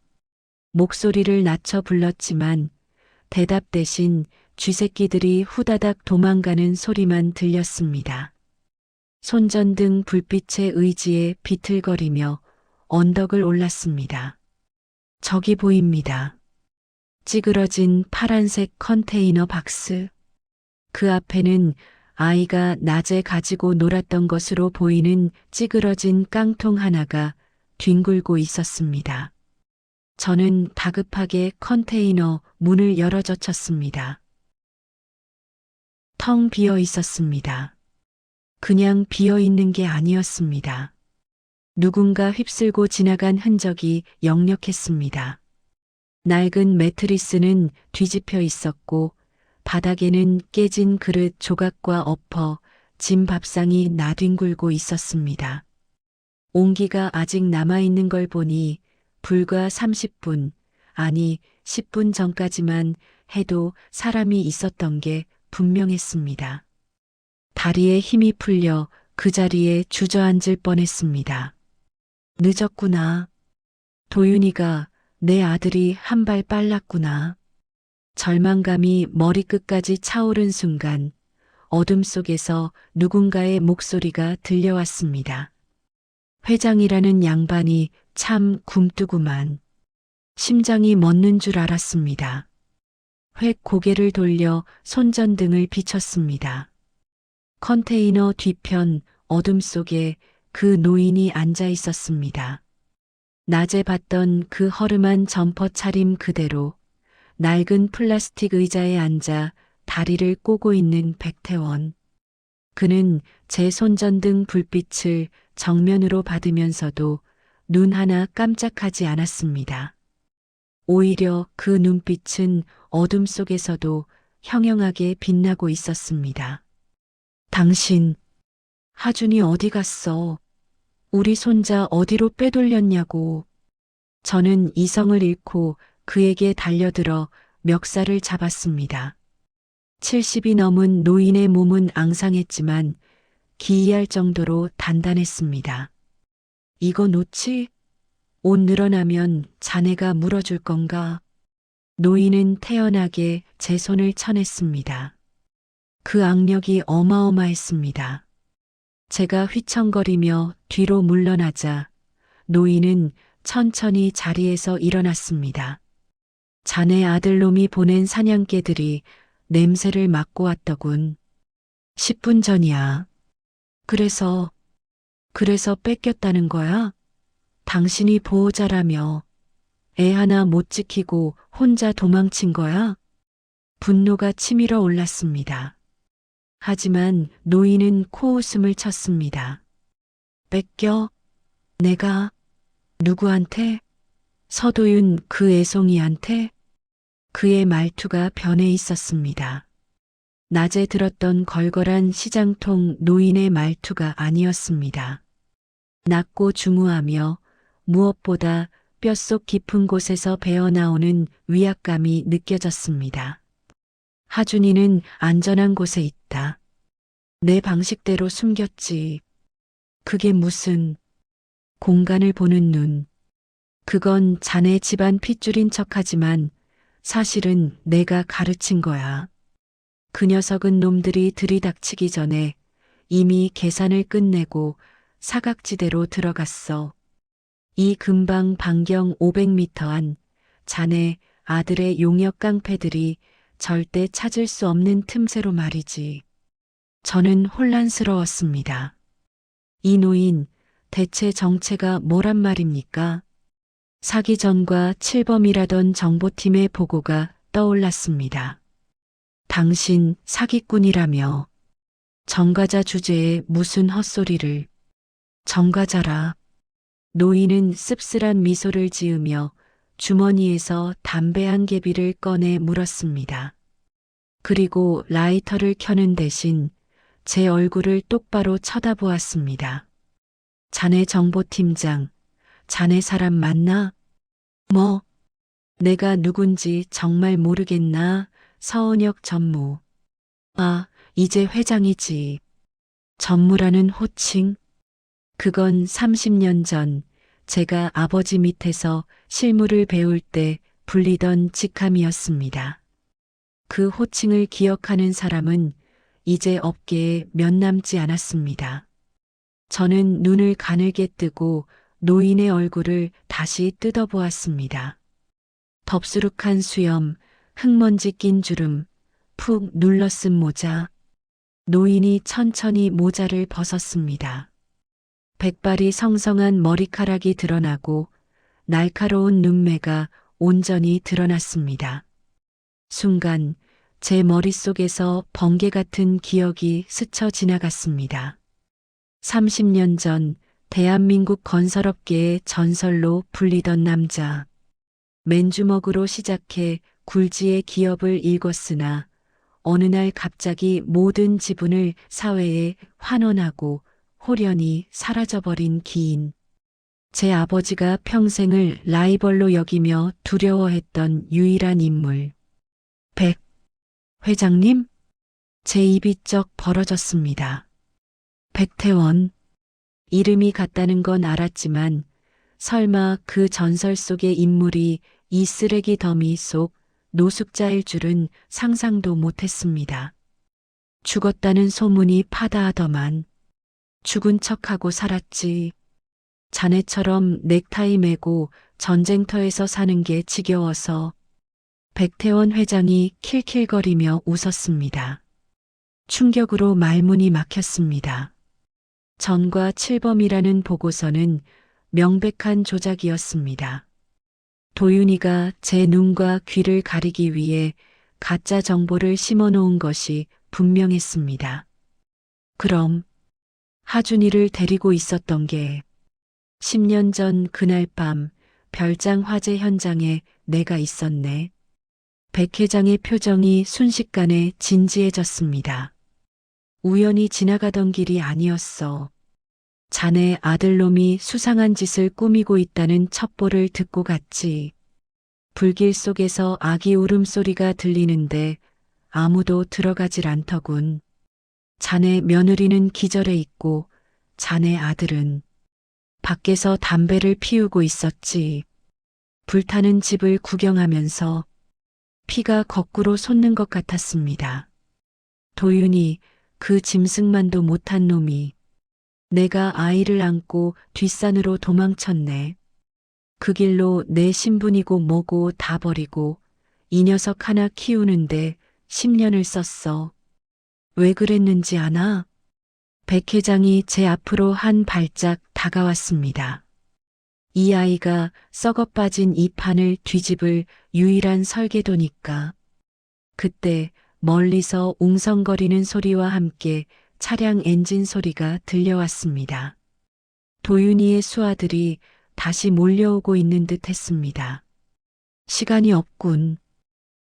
Speaker 2: 목소리를 낮춰 불렀지만 대답 대신 쥐새끼들이 후다닥 도망가는 소리만 들렸습니다. 손전등 불빛의 의지에 비틀거리며 언덕을 올랐습니다. 저기 보입니다. 찌그러진 파란색 컨테이너 박스. 그 앞에는 아이가 낮에 가지고 놀았던 것으로 보이는 찌그러진 깡통 하나가 뒹굴고 있었습니다. 저는 다급하게 컨테이너 문을 열어젖혔습니다. 텅 비어 있었습니다. 그냥 비어 있는 게 아니었습니다. 누군가 휩쓸고 지나간 흔적이 역력했습니다. 낡은 매트리스는 뒤집혀 있었고 바닥에는 깨진 그릇 조각과 엎어 짐 밥상이 나뒹굴고 있었습니다. 온기가 아직 남아있는 걸 보니 불과 30분, 아니 10분 전까지만 해도 사람이 있었던 게 분명했습니다. 다리에 힘이 풀려 그 자리에 주저앉을 뻔했습니다. 늦었구나. 도윤이가 내 아들이 한 발 빨랐구나. 절망감이 머리끝까지 차오른 순간 어둠 속에서 누군가의 목소리가 들려왔습니다. 회장이라는 양반이 참 굼뜨구만. 심장이 멎는 줄 알았습니다. 획 고개를 돌려 손전등을 비췄습니다. 컨테이너 뒤편 어둠 속에 그 노인이 앉아 있었습니다. 낮에 봤던 그 허름한 점퍼 차림 그대로 낡은 플라스틱 의자에 앉아 다리를 꼬고 있는 백태원. 그는 제 손전등 불빛을 정면으로 받으면서도 눈 하나 깜짝하지 않았습니다. 오히려 그 눈빛은 어둠 속에서도 형형하게 빛나고 있었습니다. 당신, 하준이 어디 갔어? 우리 손자 어디로 빼돌렸냐고. 저는 이성을 잃고 그에게 달려들어 멱살을 잡았습니다. 70이 넘은 노인의 몸은 앙상했지만 기이할 정도로 단단했습니다. 이거 놓지? 옷 늘어나면 자네가 물어줄 건가? 노인은 태연하게 제 손을 쳐냈습니다. 그 악력이 어마어마했습니다. 제가 휘청거리며 뒤로 물러나자 노인은 천천히 자리에서 일어났습니다. 자네 아들놈이 보낸 사냥개들이 냄새를 맡고 왔더군. 10분 전이야. 그래서 뺏겼다는 거야? 당신이 보호자라며 애 하나 못 지키고 혼자 도망친 거야? 분노가 치밀어 올랐습니다. 하지만 노인은 코웃음을 쳤습니다. 뺏겨? 내가? 누구한테? 서도윤 그 애송이한테? 그의 말투가 변해 있었습니다. 낮에 들었던 걸걸한 시장통 노인의 말투가 아니었습니다. 낮고 중후하며 무엇보다 뼛속 깊은 곳에서 배어나오는 위압감이 느껴졌습니다. 하준이는 안전한 곳에 있다. 내 방식대로 숨겼지. 그게 무슨 공간을 보는 눈. 그건 자네 집안 핏줄인 척하지만 사실은 내가 가르친 거야. 그 녀석은 놈들이 들이닥치기 전에 이미 계산을 끝내고 사각지대로 들어갔어. 이 근방 반경 500m 안 자네 아들의 용역 깡패들이 절대 찾을 수 없는 틈새로 말이지. 저는 혼란스러웠습니다. 이 노인 대체 정체가 뭐란 말입니까? 사기전과 칠범이라던 정보팀의 보고가 떠올랐습니다. 당신 사기꾼이라며 정과자 주제에 무슨 헛소리를. 정과자라. 노인은 씁쓸한 미소를 지으며 주머니에서 담배 한 개비를 꺼내 물었습니다. 그리고 라이터를 켜는 대신 제 얼굴을 똑바로 쳐다보았습니다. 자네 정보팀장, 자네 사람 맞나? 뭐? 내가 누군지 정말 모르겠나? 서은혁 전무. 아, 이제 회장이지. 전무라는 호칭? 그건 30년 전 제가 아버지 밑에서 실무를 배울 때 불리던 직함이었습니다. 그 호칭을 기억하는 사람은 이제 업계에 몇 남지 않았습니다. 저는 눈을 가늘게 뜨고 노인의 얼굴을 다시 뜯어보았습니다. 덥수룩한 수염, 흙먼지 낀 주름, 푹 눌러쓴 모자. 노인이 천천히 모자를 벗었습니다. 백발이 성성한 머리카락이 드러나고 날카로운 눈매가 온전히 드러났습니다. 순간 제 머릿속에서 번개 같은 기억이 스쳐 지나갔습니다. 30년 전 대한민국 건설업계의 전설로 불리던 남자. 맨주먹으로 시작해 굴지의 기업을 일궜으나 어느 날 갑자기 모든 지분을 사회에 환원하고 홀연히 사라져버린 기인. 제 아버지가 평생을 라이벌로 여기며 두려워했던 유일한 인물. 백 회장님? 제 입이 쩍 벌어졌습니다. 백태원. 이름이 같다는 건 알았지만 설마 그 전설 속의 인물이 이 쓰레기 더미 속 노숙자일 줄은 상상도 못했습니다. 죽었다는 소문이 파다하더만. 죽은 척하고 살았지. 자네처럼 넥타이 매고 전쟁터에서 사는 게 지겨워서. 백태원 회장이 킬킬거리며 웃었습니다. 충격으로 말문이 막혔습니다. 전과 칠범이라는 보고서는 명백한 조작이었습니다. 도윤이가 제 눈과 귀를 가리기 위해 가짜 정보를 심어놓은 것이 분명했습니다. 그럼 하준이를 데리고 있었던 게 10년 전 그날 밤 별장 화재 현장에 내가 있었네. 백 회장의 표정이 순식간에 진지해졌습니다. 우연히 지나가던 길이 아니었어. 자네 아들놈이 수상한 짓을 꾸미고 있다는 첩보를 듣고 갔지. 불길 속에서 아기 울음소리가 들리는데 아무도 들어가질 않더군. 자네 며느리는 기절해 있고 자네 아들은 밖에서 담배를 피우고 있었지. 불타는 집을 구경하면서 피가 거꾸로 솟는 것 같았습니다. 도윤이 그 짐승만도 못한 놈이 내가 아이를 안고 뒷산으로 도망쳤네. 그 길로 내 신분이고 뭐고 다 버리고 이 녀석 하나 키우는데 10년을 썼어. 왜 그랬는지 아나? 백 회장이 제 앞으로 한 발짝 다가왔습니다. 이 아이가 썩어 빠진 이 판을 뒤집을 유일한 설계도니까. 그때 멀리서 웅성거리는 소리와 함께 차량 엔진 소리가 들려왔습니다. 도윤이의 수하들이 다시 몰려오고 있는 듯 했습니다. 시간이 없군.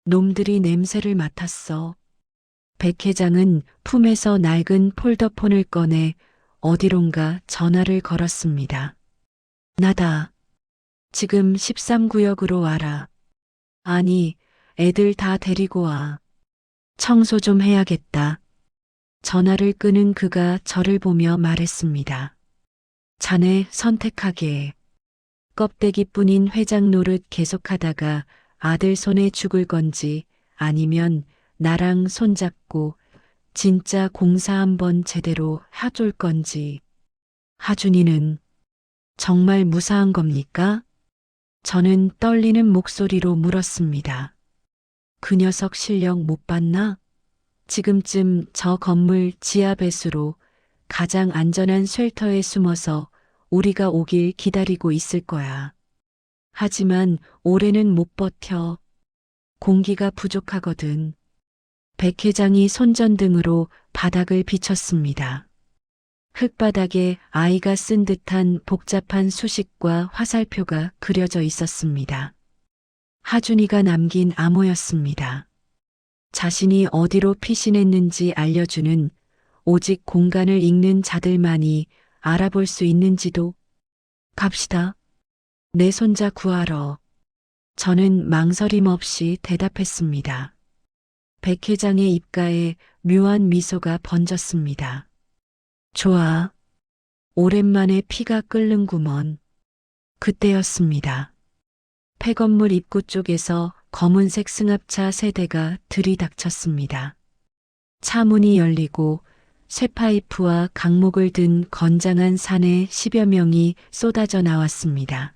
Speaker 2: 놈들이 냄새를 맡았어. 백 회장은 품에서 낡은 폴더폰을 꺼내 어디론가 전화를 걸었습니다. 나다. 지금 13구역으로 와라. 아니, 애들 다 데리고 와. 청소 좀 해야겠다. 전화를 끄는 그가 저를 보며 말했습니다. 자네 선택하게. 껍데기뿐인 회장 노릇 계속하다가 아들 손에 죽을 건지 아니면 나랑 손잡고 진짜 공사 한번 제대로 해줄 건지. 하준이는 정말 무사한 겁니까? 저는 떨리는 목소리로 물었습니다. 그 녀석 실력 못 봤나? 지금쯤 저 건물 지하 배수로 가장 안전한 쉘터에 숨어서 우리가 오길 기다리고 있을 거야. 하지만 올해는 못 버텨. 공기가 부족하거든. 백 회장이 손전등으로 바닥을 비췄습니다. 흙바닥에 아이가 쓴 듯한 복잡한 수식과 화살표가 그려져 있었습니다. 하준이가 남긴 암호였습니다. 자신이 어디로 피신했는지 알려주는 오직 공간을 읽는 자들만이 알아볼 수 있는지도. 갑시다. 내 손자 구하러. 저는 망설임 없이 대답했습니다. 백 회장의 입가에 묘한 미소가 번졌습니다. 좋아. 오랜만에 피가 끓는구먼. 그때였습니다. 폐건물 입구 쪽에서 검은색 승합차 세 대가 들이닥쳤습니다. 차 문이 열리고 쇠파이프와 강목을 든 건장한 사내 10여 명이 쏟아져 나왔습니다.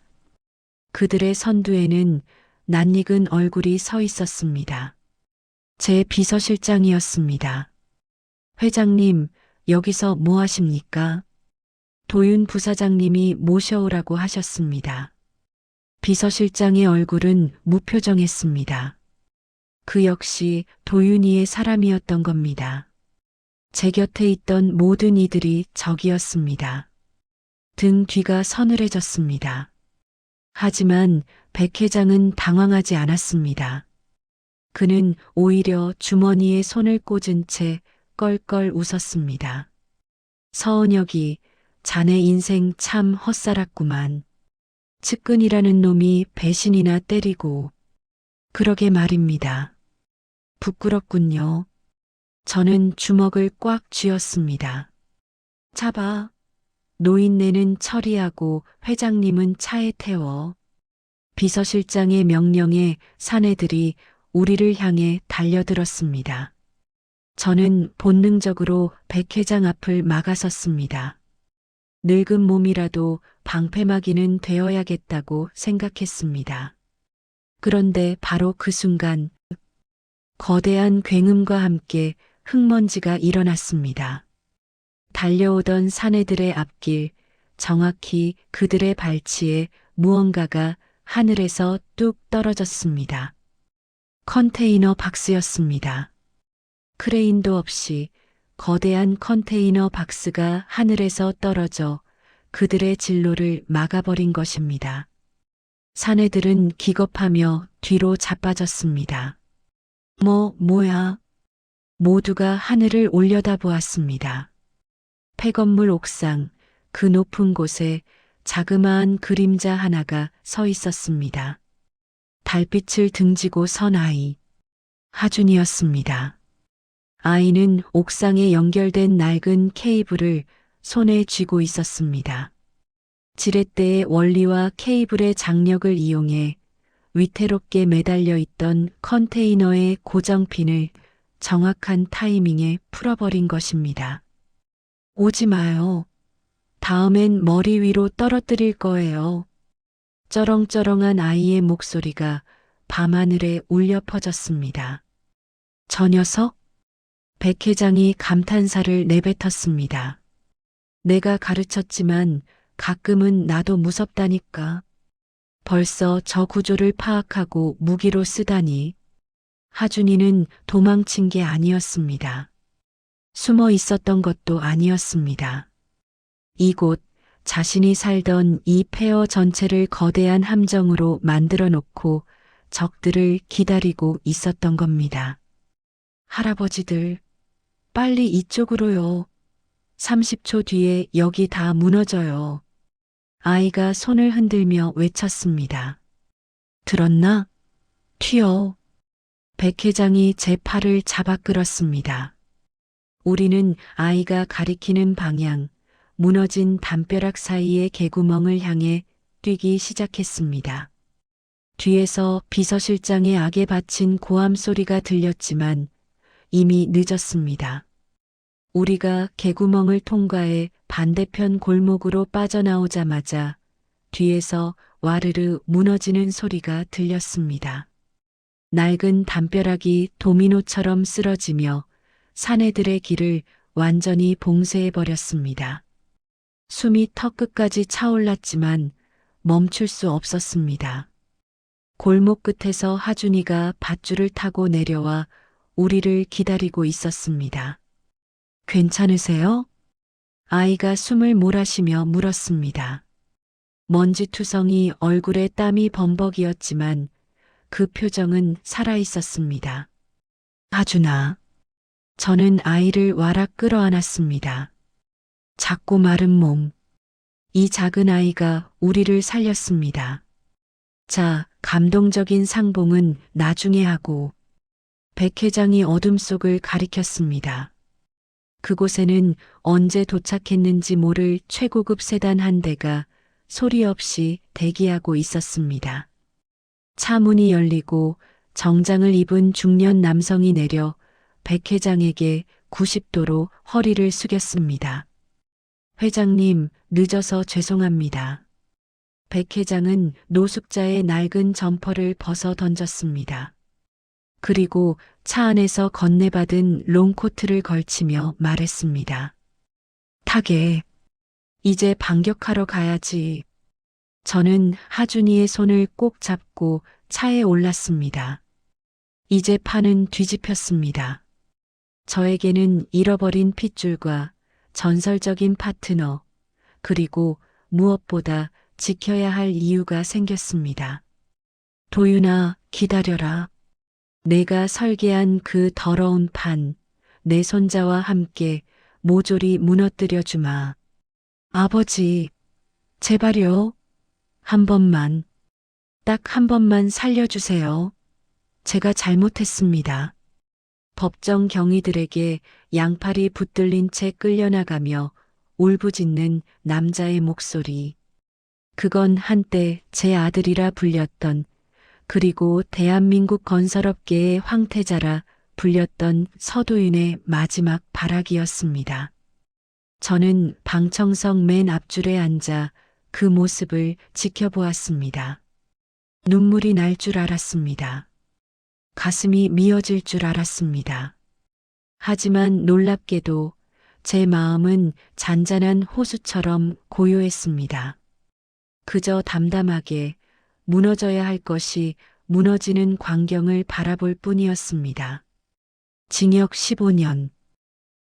Speaker 2: 그들의 선두에는 낯익은 얼굴이 서 있었습니다. 제 비서실장이었습니다. 회장님, 여기서 뭐 하십니까? 도윤 부사장님이 모셔오라고 하셨습니다. 비서실장의 얼굴은 무표정했습니다. 그 역시 도윤이의 사람이었던 겁니다. 제 곁에 있던 모든 이들이 적이었습니다. 등 뒤가 서늘해졌습니다. 하지만 백 회장은 당황하지 않았습니다. 그는 오히려 주머니에 손을 꽂은 채 껄껄 웃었습니다. 서은혁이 자네 인생 참 헛살았구만. 측근이라는 놈이 배신이나 때리고. 그러게 말입니다. 부끄럽군요. 저는 주먹을 꽉 쥐었습니다. 잡아. 노인네는 처리하고 회장님은 차에 태워. 비서실장의 명령에 사내들이 우리를 향해 달려들었습니다. 저는 본능적으로 백 회장 앞을 막아섰습니다. 늙은 몸이라도 방패막이는 되어야겠다고 생각했습니다. 그런데 바로 그 순간 거대한 굉음과 함께 흙먼지가 일어났습니다. 달려오던 사내들의 앞길, 정확히 그들의 발치에 무언가가 하늘에서 뚝 떨어졌습니다. 컨테이너 박스였습니다. 크레인도 없이 거대한 컨테이너 박스가 하늘에서 떨어져 그들의 진로를 막아버린 것입니다. 사내들은 기겁하며 뒤로 자빠졌습니다. 뭐야? 모두가 하늘을 올려다보았습니다. 폐건물 옥상, 그 높은 곳에 자그마한 그림자 하나가 서 있었습니다. 달빛을 등지고 선 아이. 하준이었습니다. 아이는 옥상에 연결된 낡은 케이블을 손에 쥐고 있었습니다. 지렛대의 원리와 케이블의 장력을 이용해 위태롭게 매달려 있던 컨테이너의 고정핀을 정확한 타이밍에 풀어버린 것입니다. 오지 마요. 다음엔 머리 위로 떨어뜨릴 거예요. 쩌렁쩌렁한 아이의 목소리가 밤하늘에 울려 퍼졌습니다. 저 녀석? 백 회장이 감탄사를 내뱉었습니다. 내가 가르쳤지만 가끔은 나도 무섭다니까. 벌써 저 구조를 파악하고 무기로 쓰다니. 하준이는 도망친 게 아니었습니다. 숨어 있었던 것도 아니었습니다. 이곳, 자신이 살던 이 폐허 전체를 거대한 함정으로 만들어 놓고 적들을 기다리고 있었던 겁니다. 할아버지들, 빨리 이쪽으로요. 30초 뒤에 여기 다 무너져요. 아이가 손을 흔들며 외쳤습니다. 들었나? 튀어. 백 회장이 제 팔을 잡아 끌었습니다. 우리는 아이가 가리키는 방향, 무너진 담벼락 사이의 개구멍을 향해 뛰기 시작했습니다. 뒤에서 비서실장의 악에 바친 고함 소리가 들렸지만 이미 늦었습니다. 우리가 개구멍을 통과해 반대편 골목으로 빠져나오자마자 뒤에서 와르르 무너지는 소리가 들렸습니다. 낡은 담벼락이 도미노처럼 쓰러지며 사내들의 길을 완전히 봉쇄해버렸습니다. 숨이 턱끝까지 차올랐지만 멈출 수 없었습니다. 골목 끝에서 하준이가 밧줄을 타고 내려와 우리를 기다리고 있었습니다. 괜찮으세요? 아이가 숨을 몰아쉬며 물었습니다. 먼지투성이 얼굴에 땀이 범벅이었지만 그 표정은 살아있었습니다. 하준아. 저는 아이를 와락 끌어안았습니다. 작고 마른 몸. 이 작은 아이가 우리를 살렸습니다. 자, 감동적인 상봉은 나중에 하고. 백 회장이 어둠 속을 가리켰습니다. 그곳에는 언제 도착했는지 모를 최고급 세단 한 대가 소리 없이 대기하고 있었습니다. 차 문이 열리고 정장을 입은 중년 남성이 내려 백 회장에게 90도로 허리를 숙였습니다. 회장님, 늦어서 죄송합니다. 백 회장은 노숙자의 낡은 점퍼를 벗어 던졌습니다. 그리고 차 안에서 건네받은 롱코트를 걸치며 말했습니다. 타게, 이제 반격하러 가야지. 저는 하준이의 손을 꼭 잡고 차에 올랐습니다. 이제 판은 뒤집혔습니다. 저에게는 잃어버린 핏줄과 전설적인 파트너, 그리고 무엇보다 지켜야 할 이유가 생겼습니다. 도윤아, 기다려라. 내가 설계한 그 더러운 판, 내 손자와 함께 모조리 무너뜨려 주마. 아버지, 제발요. 한 번만, 딱 한 번만 살려주세요. 제가 잘못했습니다. 법정 경위들에게 양팔이 붙들린 채 끌려나가며 울부짖는 남자의 목소리. 그건 한때 제 아들이라 불렸던, 그리고 대한민국 건설업계의 황태자라 불렸던 서도윤의 마지막 발악이었습니다. 저는 방청석 맨 앞줄에 앉아 그 모습을 지켜보았습니다. 눈물이 날 줄 알았습니다. 가슴이 미어질 줄 알았습니다. 하지만 놀랍게도 제 마음은 잔잔한 호수처럼 고요했습니다. 그저 담담하게 무너져야 할 것이 무너지는 광경을 바라볼 뿐이었습니다. 징역 15년.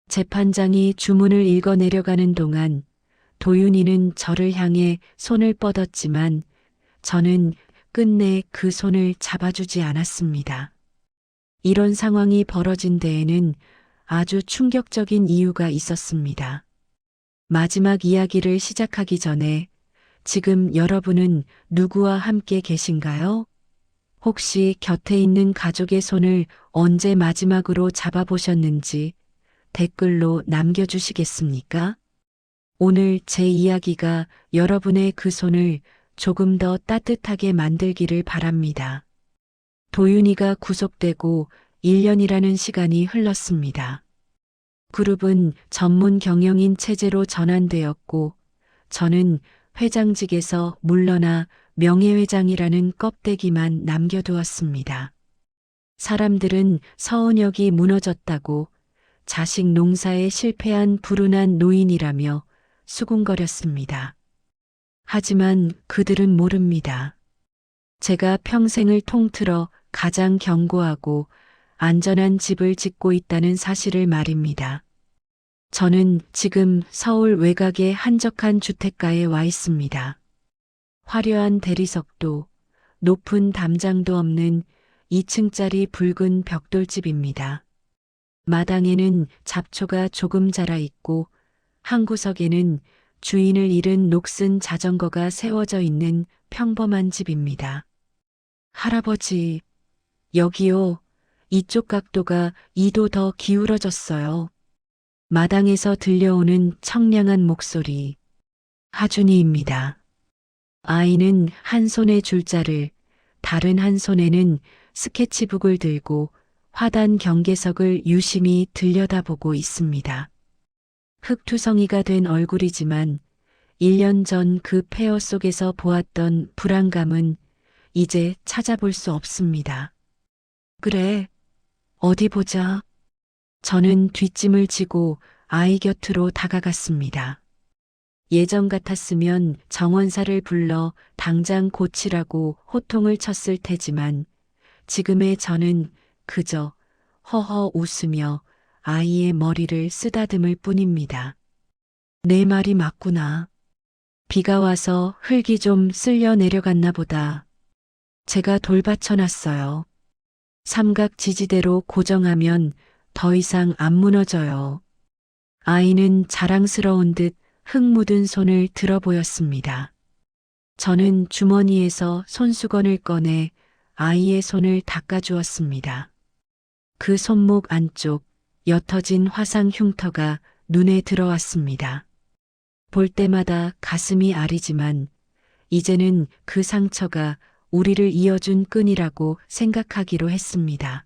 Speaker 2: 재판장이 주문을 읽어 내려가는 동안 도윤이는 저를 향해 손을 뻗었지만 저는 끝내 그 손을 잡아주지 않았습니다. 이런 상황이 벌어진 데에는 아주 충격적인 이유가 있었습니다. 마지막 이야기를 시작하기 전에 지금 여러분은 누구와 함께 계신가요? 혹시 곁에 있는 가족의 손을 언제 마지막으로 잡아보셨는지 댓글로 남겨주시겠습니까? 오늘 제 이야기가 여러분의 그 손을 조금 더 따뜻하게 만들기를 바랍니다. 도윤이가 구속되고 1년이라는 시간이 흘렀습니다. 그룹은 전문 경영인 체제로 전환되었고 저는 회장직에서 물러나 명예회장이라는 껍데기만 남겨두었습니다. 사람들은 서은혁이 무너졌다고 자식 농사에 실패한 불운한 노인이라며 수군거렸습니다. 하지만 그들은 모릅니다. 제가 평생을 통틀어 가장 견고하고 안전한 집을 짓고 있다는 사실을 말입니다. 저는 지금 서울 외곽의 한적한 주택가에 와 있습니다. 화려한 대리석도, 높은 담장도 없는 2층짜리 붉은 벽돌집입니다. 마당에는 잡초가 조금 자라 있고 한 구석에는 주인을 잃은 녹슨 자전거가 세워져 있는 평범한 집입니다. 할아버지, 여기요. 이쪽 각도가 2도 더 기울어졌어요. 마당에서 들려오는 청량한 목소리. 하준이입니다. 아이는 한 손에 줄자를, 다른 한 손에는 스케치북을 들고 화단 경계석을 유심히 들여다보고 있습니다. 흙투성이가 된 얼굴이지만 1년 전 그 폐허 속에서 보았던 불안감은 이제 찾아볼 수 없습니다. 그래, 어디 보자. 저는 뒷짐을 지고 아이 곁으로 다가갔습니다. 예전 같았으면 정원사를 불러 당장 고치라고 호통을 쳤을 테지만 지금의 저는 그저 허허 웃으며 아이의 머리를 쓰다듬을 뿐입니다. 내 말이 맞구나. 비가 와서 흙이 좀 쓸려 내려갔나 보다. 제가 돌받쳐놨어요. 삼각 지지대로 고정하면 더 이상 안 무너져요. 아이는 자랑스러운 듯 흙 묻은 손을 들어 보였습니다. 저는 주머니에서 손수건을 꺼내 아이의 손을 닦아주었습니다. 그 손목 안쪽 옅어진 화상 흉터가 눈에 들어왔습니다. 볼 때마다 가슴이 아리지만 이제는 그 상처가 우리를 이어준 끈이라고 생각하기로 했습니다.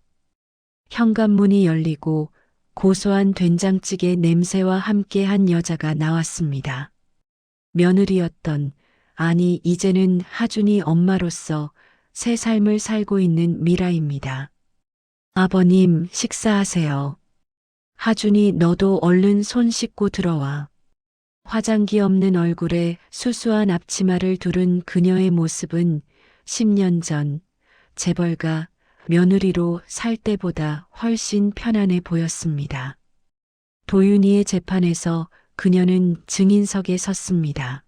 Speaker 2: 현관문이 열리고 고소한 된장찌개 냄새와 함께 한 여자가 나왔습니다. 며느리였던, 아니 이제는 하준이 엄마로서 새 삶을 살고 있는 미라입니다. 아버님, 식사하세요. 하준이 너도 얼른 손 씻고 들어와. 화장기 없는 얼굴에 수수한 앞치마를 두른 그녀의 모습은 10년 전 재벌가 며느리로 살 때보다 훨씬 편안해 보였습니다. 도윤이의 재판에서 그녀는 증인석에 섰습니다.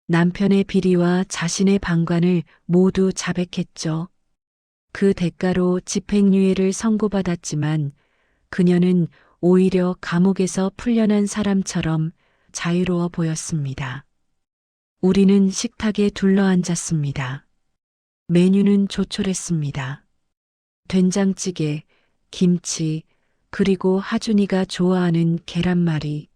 Speaker 2: 남편의 비리와 자신의 방관을 모두 자백했죠. 그 대가로 집행유예를 선고받았지만 그녀는 오히려 감옥에서 풀려난 사람처럼 자유로워 보였습니다. 우리는 식탁에 둘러앉았습니다. 메뉴는 조촐했습니다. 된장찌개, 김치, 그리고 하준이가 좋아하는 계란말이.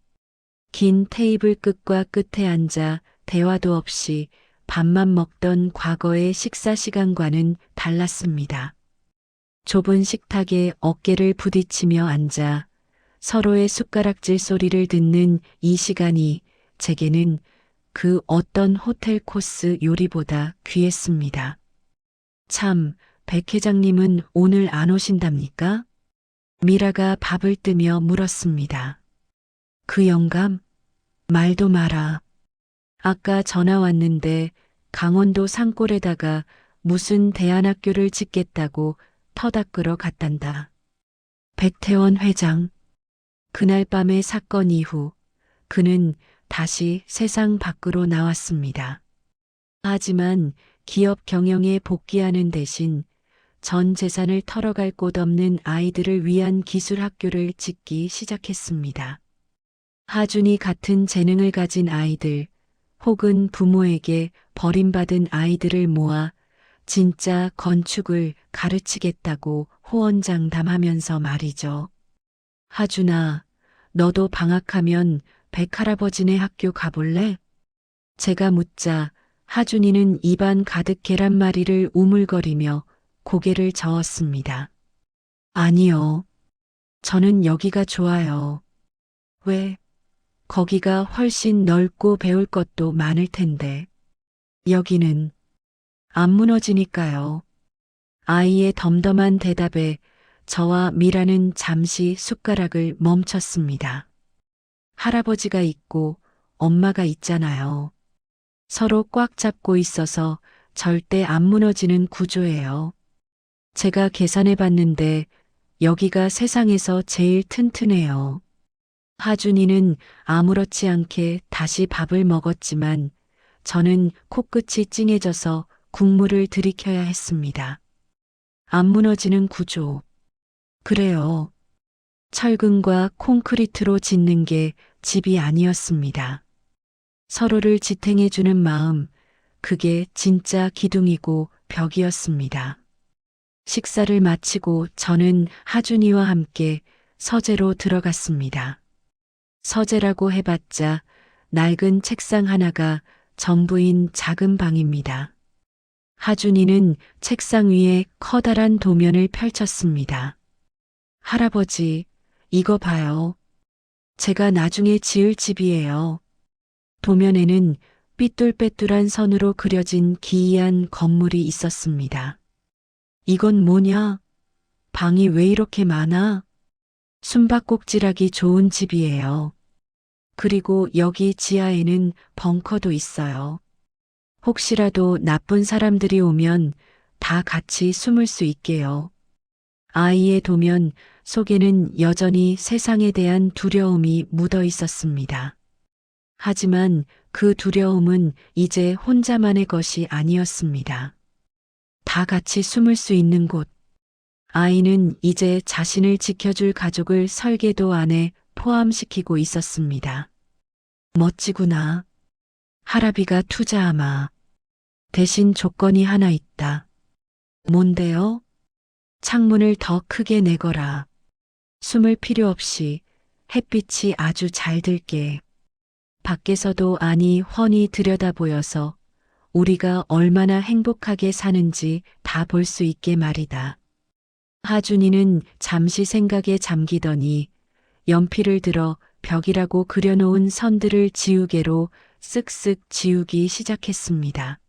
Speaker 2: 긴 테이블 끝과 끝에 앉아 대화도 없이 밥만 먹던 과거의 식사 시간과는 달랐습니다. 좁은 식탁에 어깨를 부딪히며 앉아 서로의 숟가락질 소리를 듣는 이 시간이 제게는 그 어떤 호텔 코스 요리보다 귀했습니다. 참, 백 회장님은 오늘 안 오신답니까? 미라가 밥을 뜨며 물었습니다. 그 영감? 말도 마라. 아까 전화 왔는데 강원도 산골에다가 무슨 대안학교를 짓겠다고 터다 끌어 갔단다. 백태원 회장. 그날 밤의 사건 이후 그는 다시 세상 밖으로 나왔습니다. 하지만 기업 경영에 복귀하는 대신 전 재산을 털어갈 곳 없는 아이들을 위한 기술 학교를 짓기 시작했습니다. 하준이 같은 재능을 가진 아이들 혹은 부모에게 버림받은 아이들을 모아 진짜 건축을 가르치겠다고 호언장담하면서 말이죠. 하준아, 너도 방학하면 백할아버지네 학교 가볼래? 제가 묻자 하준이는 입안 가득 계란말이를 우물거리며 고개를 저었습니다. 아니요. 저는 여기가 좋아요. 왜? 거기가 훨씬 넓고 배울 것도 많을 텐데. 여기는 안 무너지니까요. 아이의 덤덤한 대답에 저와 미라는 잠시 숟가락을 멈췄습니다. 할아버지가 있고 엄마가 있잖아요. 서로 꽉 잡고 있어서 절대 안 무너지는 구조예요. 제가 계산해 봤는데 여기가 세상에서 제일 튼튼해요. 하준이는 아무렇지 않게 다시 밥을 먹었지만 저는 코끝이 찡해져서 국물을 들이켜야 했습니다. 안 무너지는 구조. 그래요. 철근과 콘크리트로 짓는 게 집이 아니었습니다. 서로를 지탱해주는 마음, 그게 진짜 기둥이고 벽이었습니다. 식사를 마치고 저는 하준이와 함께 서재로 들어갔습니다. 서재라고 해봤자 낡은 책상 하나가 전부인 작은 방입니다. 하준이는 책상 위에 커다란 도면을 펼쳤습니다. 할아버지, 이거 봐요. 제가 나중에 지을 집이에요. 도면에는 삐뚤빼뚤한 선으로 그려진 기이한 건물이 있었습니다. 이건 뭐냐? 방이 왜 이렇게 많아? 숨바꼭질하기 좋은 집이에요. 그리고 여기 지하에는 벙커도 있어요. 혹시라도 나쁜 사람들이 오면 다 같이 숨을 수 있게요. 아이의 도면 속에는 여전히 세상에 대한 두려움이 묻어 있었습니다. 하지만 그 두려움은 이제 혼자만의 것이 아니었습니다. 다 같이 숨을 수 있는 곳. 아이는 이제 자신을 지켜줄 가족을 설계도 안에 포함시키고 있었습니다. 멋지구나. 할아비가 투자하마. 대신 조건이 하나 있다. 뭔데요? 창문을 더 크게 내거라. 숨을 필요 없이 햇빛이 아주 잘 들게. 밖에서도 안이 훤히 들여다 보여서 우리가 얼마나 행복하게 사는지 다 볼 수 있게 말이다. 하준이는 잠시 생각에 잠기더니 연필을 들어 벽이라고 그려놓은 선들을 지우개로 쓱쓱 지우기 시작했습니다.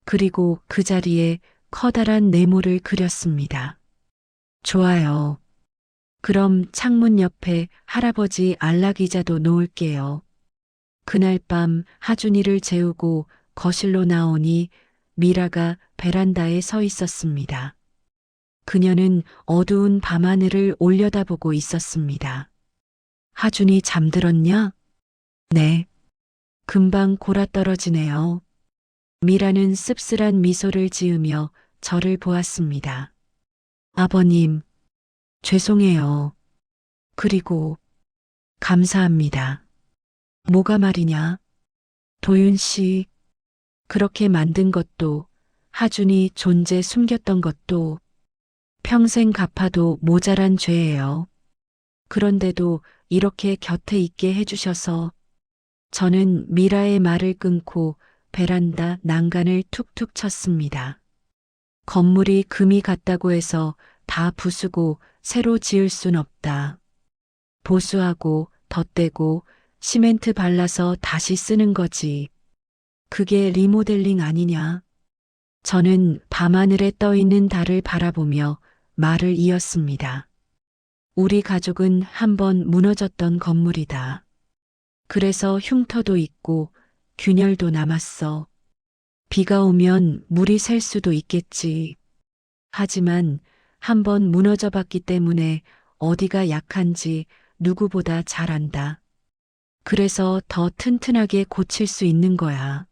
Speaker 2: 그리고 그 자리에 커다란 네모를 그렸습니다. 좋아요. 그럼 창문 옆에 할아버지 안락의자도 놓을게요. 그날 밤 하준이를 재우고 거실로 나오니 미라가 베란다에 서 있었습니다. 그녀는 어두운 밤하늘을 올려다보고 있었습니다. 하준이 잠들었냐? 네. 금방 골아떨어지네요. 미라는 씁쓸한 미소를 지으며 저를 보았습니다. 아버님, 죄송해요. 그리고 감사합니다. 뭐가 말이냐? 도윤 씨, 그렇게 만든 것도 하준이 존재 숨겼던 것도 평생 갚아도 모자란 죄예요. 그런데도 이렇게 곁에 있게 해주셔서 저는 미라의 말을 끊고 베란다 난간을 툭툭 쳤습니다. 건물이 금이 갔다고 해서 다 부수고 새로 지을 순 없다. 보수하고 덧대고 시멘트 발라서 다시 쓰는 거지. 그게 리모델링 아니냐? 저는 밤하늘에 떠 있는 달을 바라보며 말을 이었습니다. 우리 가족은 한번 무너졌던 건물이다. 그래서 흉터도 있고 균열도 남았어. 비가 오면 물이 셀 수도 있겠지. 하지만 한번 무너져 봤기 때문에 어디가 약한지 누구보다 잘 안다. 그래서 더 튼튼하게 고칠 수 있는 거야.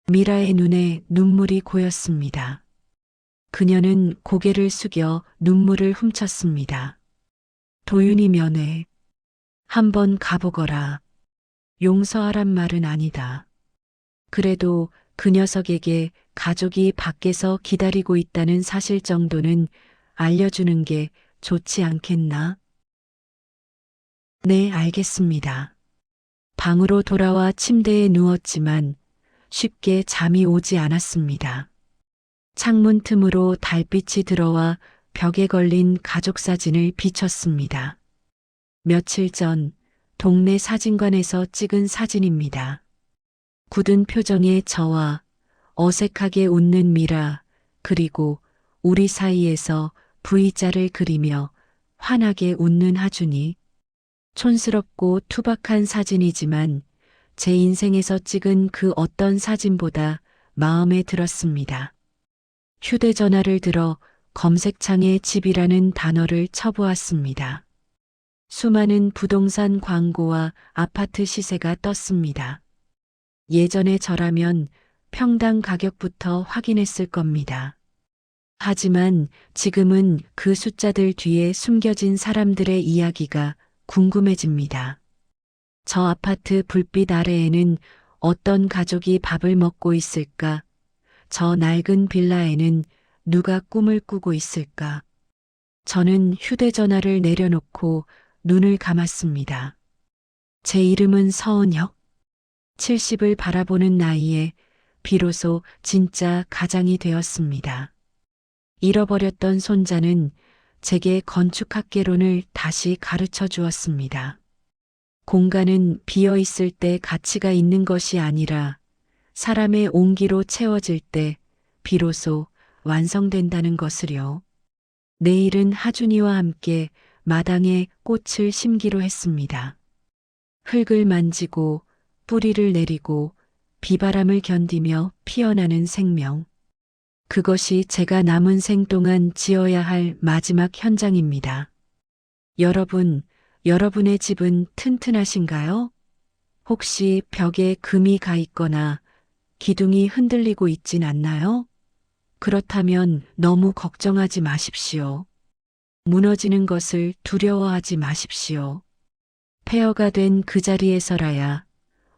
Speaker 2: 미라의 눈에 눈물이 고였습니다. 그녀는 고개를 숙여 눈물을 훔쳤습니다. 도윤이 면회. 한번 가보거라. 용서하란 말은 아니다. 그래도 그 녀석에게 가족이 밖에서 기다리고 있다는 사실 정도는 알려주는 게 좋지 않겠나? 네, 알겠습니다. 방으로 돌아와 침대에 누웠지만 쉽게 잠이 오지 않았습니다. 창문 틈으로 달빛이 들어와 벽에 걸린 가족 사진을 비췄습니다. 며칠 전 동네 사진관에서 찍은 사진입니다. 굳은 표정의 저와 어색하게 웃는 미라, 그리고 우리 사이에서 V자를 그리며 환하게 웃는 하준이. 촌스럽고 투박한 사진이지만 제 인생에서 찍은 그 어떤 사진보다 마음에 들었습니다. 휴대전화를 들어 검색창에 집이라는 단어를 쳐보았습니다. 수많은 부동산 광고와 아파트 시세가 떴습니다. 예전에 저라면 평당 가격부터 확인했을 겁니다. 하지만 지금은 그 숫자들 뒤에 숨겨진 사람들의 이야기가 궁금해집니다. 저 아파트 불빛 아래에는 어떤 가족이 밥을 먹고 있을까? 저 낡은 빌라에는 누가 꿈을 꾸고 있을까? 저는 휴대전화를 내려놓고 눈을 감았습니다. 제 이름은 서은혁. 70을 바라보는 나이에 비로소 진짜 가장이 되었습니다. 잃어버렸던 손자는 제게 건축학개론을 다시 가르쳐 주었습니다. 공간은 비어 있을 때 가치가 있는 것이 아니라 사람의 온기로 채워질 때 비로소 완성된다는 것을요. 내일은 하준이와 함께 마당에 꽃을 심기로 했습니다. 흙을 만지고 뿌리를 내리고 비바람을 견디며 피어나는 생명. 그것이 제가 남은 생 동안 지어야 할 마지막 현장입니다. 여러분, 여러분의 집은 튼튼하신가요? 혹시 벽에 금이 가 있거나 기둥이 흔들리고 있진 않나요? 그렇다면 너무 걱정하지 마십시오. 무너지는 것을 두려워하지 마십시오. 폐허가 된 그 자리에서라야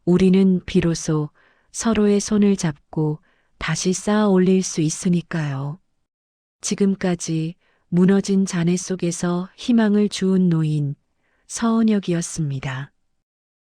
Speaker 2: 우리는 비로소 서로의 손을 잡고 다시 쌓아 올릴 수 있으니까요. 지금까지 무너진 잔해 속에서 희망을 주운 노인 서은혁이었습니다.